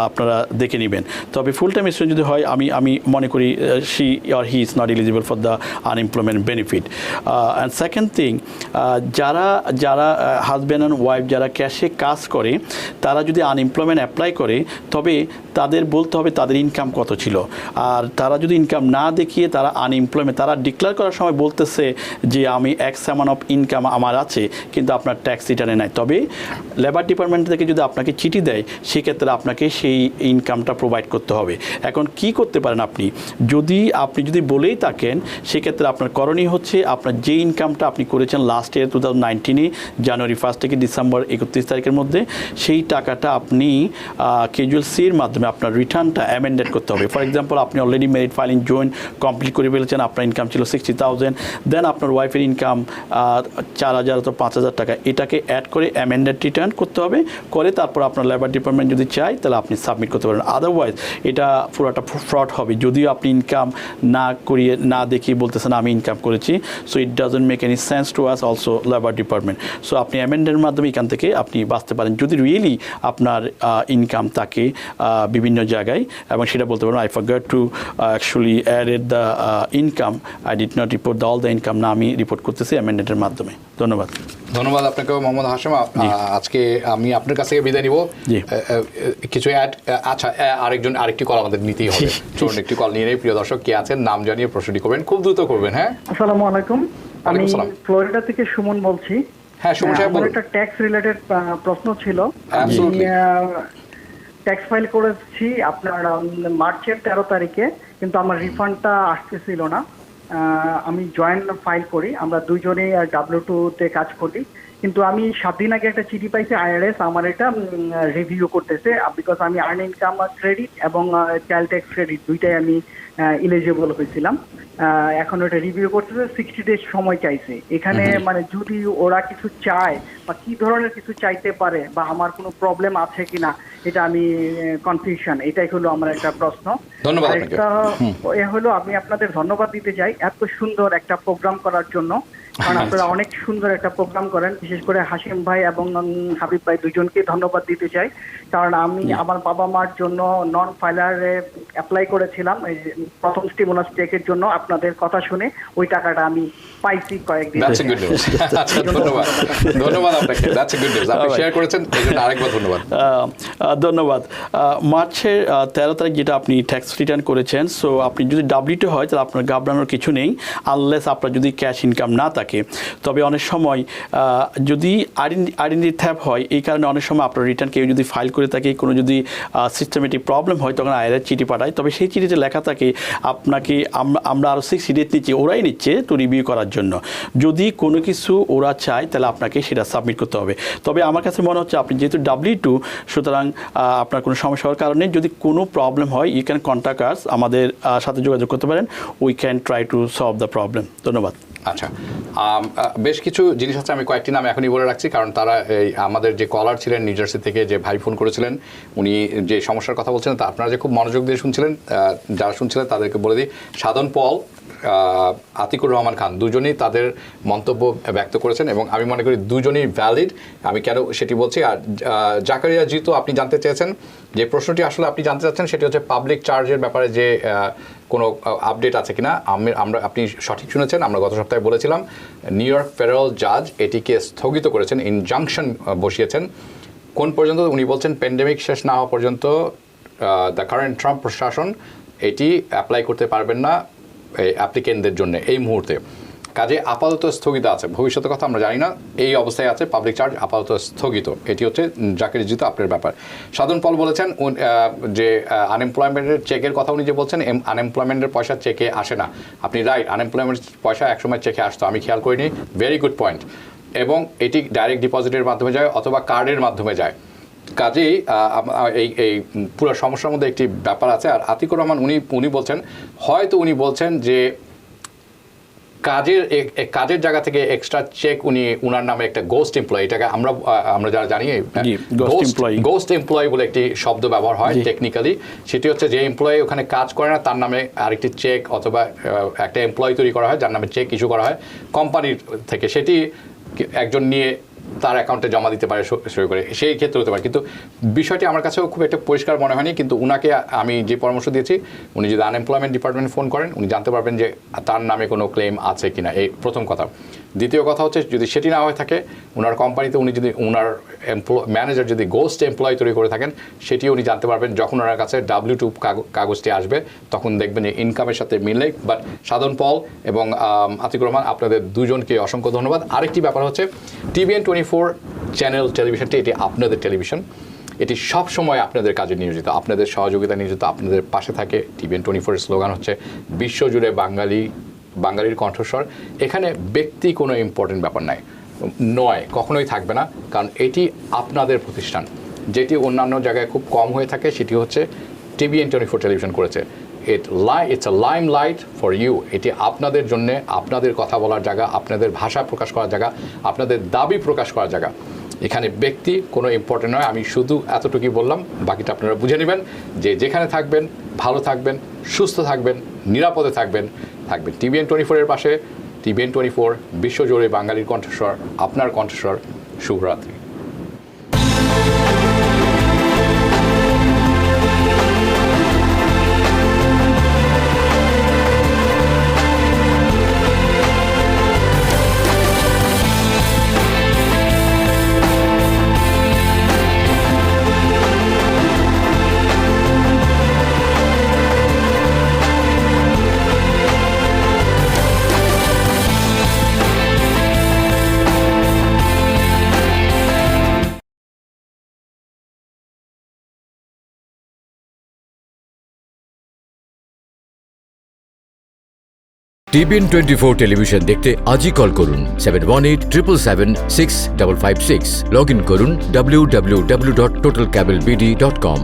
আপনারা দেখে নেবেন। তবে ফুল টাইম স্টুডেন্ট যদি হয়, আমি মনে করি she or he is not eligible for the unemployment benefit. And second thing, যারা হাজব্যান্ড অ্যান্ড ওয়াইফ যারা ক্যাশে কাজ করে, তারা যদি আনএমপ্লয়মেন্ট অ্যাপ্লাই করে, তবে তাদের বলতে হবে তাদের ইনকাম কত ছিল। আর তারা যদি ইনকাম না দেখিয়ে তারা আনএমপ্লয়মেন্ট, তারা ডিক্লেয়ার করার সময় বলতেছে যে আমি এক্স অ্যামাউন্ট অফ ইনকাম আমার আছে, কিন্তু আপনার ট্যাক্স রিটার্নে নাই, তবে লেবার ডিপার্টমেন্ট থেকে যদি আপনাকে চিঠি দেয়, সেক্ষেত্রে আপনাকে সেই ইনকামটা প্রোভাইড করতে হবে। এখন কি করতে পারেন আপনি যদি বলেই থাকেন, সেক্ষেত্রে আপনার করণীয় হচ্ছে, আপনার যে ইনকামটা আপনি করেছেন লাস্ট ইয়ার 2019-এ জানুয়ারি 1 থেকে ডিসেম্বর 31 তারিখের মধ্যে, সেই টাকাটা আপনি ক্যাজুয়াল সির মাধ্যমে আপনার রিটার্নটা অ্যামেন্ডেড করতে হবে। ফর এক্সাম্পল, আপনি already merit filing join complete করে ফেলেছেন, আপনার ইনকাম ছিল 60,000, দেন আপনার ওয়াইফের ইনকাম 4,000 তো 5,000 টাকা, এটাকে অ্যাড করে অ্যামেন্ডেড রিটার্ন করতে হবে। করে তারপর আপনার লেবার ডিপার্টমেন্ট যদি চায়, তাহলে আপনি সাবমিট করতে পারেন। আদারওয়াইজ এটা পুরোটা ফ্রড হবে, যদিও আপনি ইনকাম না দেখিয়ে বলতেছেন আমি ইনকাম করেছি। So it doesn't make any sense to us also labour department. So আপনি অ্যামেন্ডের মাধ্যমে এখান থেকে আপনি বাঁচতে পারেন, যদি রিয়েলি আপনার ইনকাম থাকে বিভিন্ন জায়গায়, এবং সেটা বলতে পারেন I forgot to actually added the income, I did not report the all the income, না আমি রিপোর্ট করতেছি অ্যামেন্ডের মাধ্যমে। ধন্যবাদ। ধন্যবাদ আপনাকে মোহাম্মদ হাশেম। আজকে আমি আপনার কাছ থেকে বিদায় নিব। কিছু আচ্ছা, আরেকটি কল আমাদের নিতেই হবে। চলুন একটি কল নিয়ে নেই। প্রিয় দর্শক, কে আছেন নাম জানিয়ে প্রশ্নটি করবেন, খুব দ্রুত করবেন। হ্যাঁ, আসসালামু আলাইকুম, আমি ফ্লোরিডা থেকে সুমন বলছি। হ্যাঁ সুমন সাহেব, আমার একটা ট্যাক্স রিলেটেড প্রশ্ন ছিল। আমি ট্যাক্স ফাইল করেছি আপনার মার্চের 13 তারিখে, কিন্তু আমার রিফান্ডটা আসতেছিল না। আমি জয়েন্ট ফাইল করি, আমরা দুইজনেই W2-তে কাজ করি, কিন্তু আমি 7 দিন আগে একটা চিঠি পাইছি IRS আমার এটা রিভিউ করতেছে, বিকজ আমি আর্ন ইনকাম ক্রেডিট এবং চাইল্ড ট্যাক্স ক্রেডিট দুইটাই আমি এলিজিবল হয়েছিলাম। এখন ওটা রিভিউ করতেছে, 60 ডেজ সময় চাইছে। এখানে মানে যদি ওরা কিছু চায় বা কি ধরনের কিছু চাইতে পারে, বা আমার কোনো প্রবলেম আছে কিনা, এটা আমি কনফিউশন, এটাই হলো আমার একটা প্রশ্ন। একটা হলো আমি আপনাদের ধন্যবাদ দিতে চাই এত সুন্দর একটা প্রোগ্রাম করার জন্য, কারণ আপনারা অনেক সুন্দর একটা প্রোগ্রাম করেন। বিশেষ করে হাশিম ভাই এবং হাবিব ভাই দুজনকে ধন্যবাদ দিতে চাই, কারণ আমি আমার বাবা মার জন্য নন ফাইলারে অ্যাপ্লাই করেছিলাম প্রথম স্টিমুলাস চেকের জন্য। আপনাদের কথা শুনে ওই টাকাটা আমি পাইছি কয়েকদিন। ধন্যবাদ আপনাকে, আপনি শেয়ার করেছেন এই জন্য আরেকবার ধন্যবাদ। ধন্যবাদ। মার্চের 13 তারিখ যেটা আপনি ট্যাক্স রিটার্ন করেছেন, সো আপনি যদি W2 হয়, তাহলে আপনার ঘাবড়ানোর কিছু নেই, আনলেস আপনার যদি ক্যাশ ইনকাম না থাকে। তবে অনেক সময় যদি আইডেন্টি থ্যাপ হয়, এই কারণে অনেক সময় আপনার রিটার্ন কেউ যদি ফাইল করে থাকে, কোনো যদি সিস্টেমেটিক প্রবলেম হয়, তখন IRS চিঠি পাঠায়। তবে সেই চিঠিতে লেখা থাকে আপনাকে আমরা আরও 60 ডেজ নিচ্ছি, ওরাই নিচ্ছে তো রিভিউ করার জন্য। যদি কোনো কিছু ওরা চায়, তাহলে আপনাকে সেটা সাবমিট করতে হবে। তবে আমার কাছে মনে হচ্ছে আপনি যেহেতু W2, সুতরাং আপনার কোনো সমস্যা হওয়ার কারণে যদি কোনো প্রবলেম হয়, ইউ ক্যান কন্ট্যাক্ট আস, আমাদের সাথে যোগাযোগ করতে পারেন। We can try to solve the problem. ধন্যবাদ। আচ্ছা, বেশ কিছু জিনিস আছে, আমি কয়েকটি নাম এখনই বলে রাখছি, কারণ তারা এই আমাদের যে কলার ছিলেন নিউ জার্সি থেকে, যে ভাই ফোন করেছিলেন, উনি যে সমস্যার কথা বলছিলেন তা আপনারা যে খুব মনোযোগ দিয়ে শুনছিলেন, যারা শুনছিলেন তাদেরকে বলে দিই, সাধন পল, আতিকুর রহমান খান দুজনেই তাদের মন্তব্য ব্যক্ত করেছেন এবং আমি মনে করি দুজনেই ভ্যালিড। আমি কেন সেটি বলছি। আর জাকারিয়া জি, তো আপনি জানতে চেয়েছেন যে প্রশ্নটি আসলে আপনি জানতে চাচ্ছেন সেটি হচ্ছে পাবলিক চার্জের ব্যাপারে যে কোনো আপডেট আছে কিনা। আপনি সঠিক শুনেছেন, আমরা গত সপ্তাহে বলেছিলাম নিউ ইয়র্ক ফেডারেল জাজ এটিকে স্থগিত করেছেন, ইনজাংশন বসিয়েছেন। কোন পর্যন্ত? উনি বলছেন প্যান্ডেমিক শেষ না হওয়া পর্যন্ত দ্য কারেন্ট ট্রাম্প প্রশাসন এটি অ্যাপ্লাই করতে পারবেন না অ্যাপ্লিকেন্টদের জন্য এই মুহূর্তে। কাজে আপাতত স্থগিত আছে, ভবিষ্যতের কথা আমরা জানি না, এই অবস্থায় আছে, পাবলিক চার্জ আপাতত স্থগিত। এটি হচ্ছে জাকির জিত আপনার ব্যাপার। সাধন পল বলেছেন যে আনএমপ্লয়মেন্টের চেকের কথা উনি যে বলছেন, আনএমপ্লয়মেন্টের পয়সা চেকে আসে না। আপনি রাইট, আনএমপ্লয়মেন্ট পয়সা একসময় চেকে আসতো, আমি খেয়াল করিনি, ভেরি গুড পয়েন্ট। এবং এটি ডাইরেক্ট ডিপোজিটের মাধ্যমে যায় অথবা কার্ডের মাধ্যমে যায়। কাজেই এই পুরো সমস্যার মধ্যে একটি ব্যাপার আছে। আর আতিকুর রহমান উনি বলছেন, হয়তো উনি বলছেন যে কাজের জায়গা থেকে এক্সট্রা চেক উনার নামে একটা গোস্ট এমপ্লয়ি, এটাকে আমরা যারা জানি গোস্ট এমপ্লয়ি বলে একটি শব্দ ব্যবহার হয় টেকনিক্যালি। সেটি হচ্ছে যে এমপ্লয়ি ওখানে কাজ করে না, তার নামে আরেকটি চেক অথবা একটা এমপ্লয়ি তৈরি করা হয় যার নামে চেক ইস্যু করা হয় কোম্পানির থেকে, সেটি একজন নিয়ে তার অ্যাকাউন্টে জমা দিতে পারে সই করে, সেই ক্ষেত্রে হতে পারে। কিন্তু বিষয়টি আমার কাছেও খুব একটা পরিষ্কার মনে হয়নি। কিন্তু উনাকে আমি যে পরামর্শ দিয়েছি, উনি যদি আনএমপ্লয়মেন্ট ডিপার্টমেন্টে ফোন করেন, উনি জানতে পারবেন যে তার নামে কোনো ক্লেম আছে কিনা, এই প্রথম কথা। দ্বিতীয় কথা হচ্ছে, যদি সেটি না হয়ে থাকে, ওনার কোম্পানিতে উনি যদি ওনার ম্যানেজার যদি গোস্ট এমপ্লয়ি তৈরি করে থাকেন, সেটিও উনি জানতে পারবেন যখন ওনার কাছে W2 কাগজটি আসবে, তখন দেখবেন যে ইনকামের সাথে মিললে। বাট সাধন পল এবং আতিকুর রহমান, আপনাদের দুজনকে অসংখ্য ধন্যবাদ। আরেকটি ব্যাপার হচ্ছে TBN24 চ্যানেল টেলিভিশনটি, এটি আপনাদের টেলিভিশন, এটি সব সময় আপনাদের কাজে নিয়োজিত, আপনাদের সহযোগিতা নিয়োজিত, আপনাদের পাশে থাকে। TBN24 এর স্লোগান হচ্ছে বিশ্বজুড়ে বাঙালির কণ্ঠস্বর। এখানে ব্যক্তি কোনো ইম্পর্টেন্ট ব্যাপার নয়, কখনোই থাকবে না, কারণ এটি আপনাদের প্রতিষ্ঠান। যেটি অন্যান্য জায়গায় খুব কম হয়ে থাকে, সেটি হচ্ছে TBN24 টেলিভিশন করেছে। It's a limelight for you. এটি আপনাদের জন্য, আপনাদের কথা বলার জায়গা, আপনাদের ভাষা প্রকাশ করার জায়গা, আপনাদের দাবি প্রকাশ করার জায়গা। এখানে ব্যক্তি কোনো ইম্পর্টেন্ট নয়। আমি শুধু এতটুকুই বললাম, বাকিটা আপনারা বুঝে নেবেন। যেখানে থাকবেন, ভালো থাকবেন, সুস্থ থাকবেন, নিরাপদে থাকবেন। TBN24 এর পাশে। TBN24 বিশ্বজুড়ে বাঙালির কণ্ঠস্বর, আপনার কণ্ঠস্বর। শুভরাত্রি। TBN24 টেলিভিশন দেখতে আজই কল করুন 7187776556। লগ ইন করুন www.totalcablebd.com।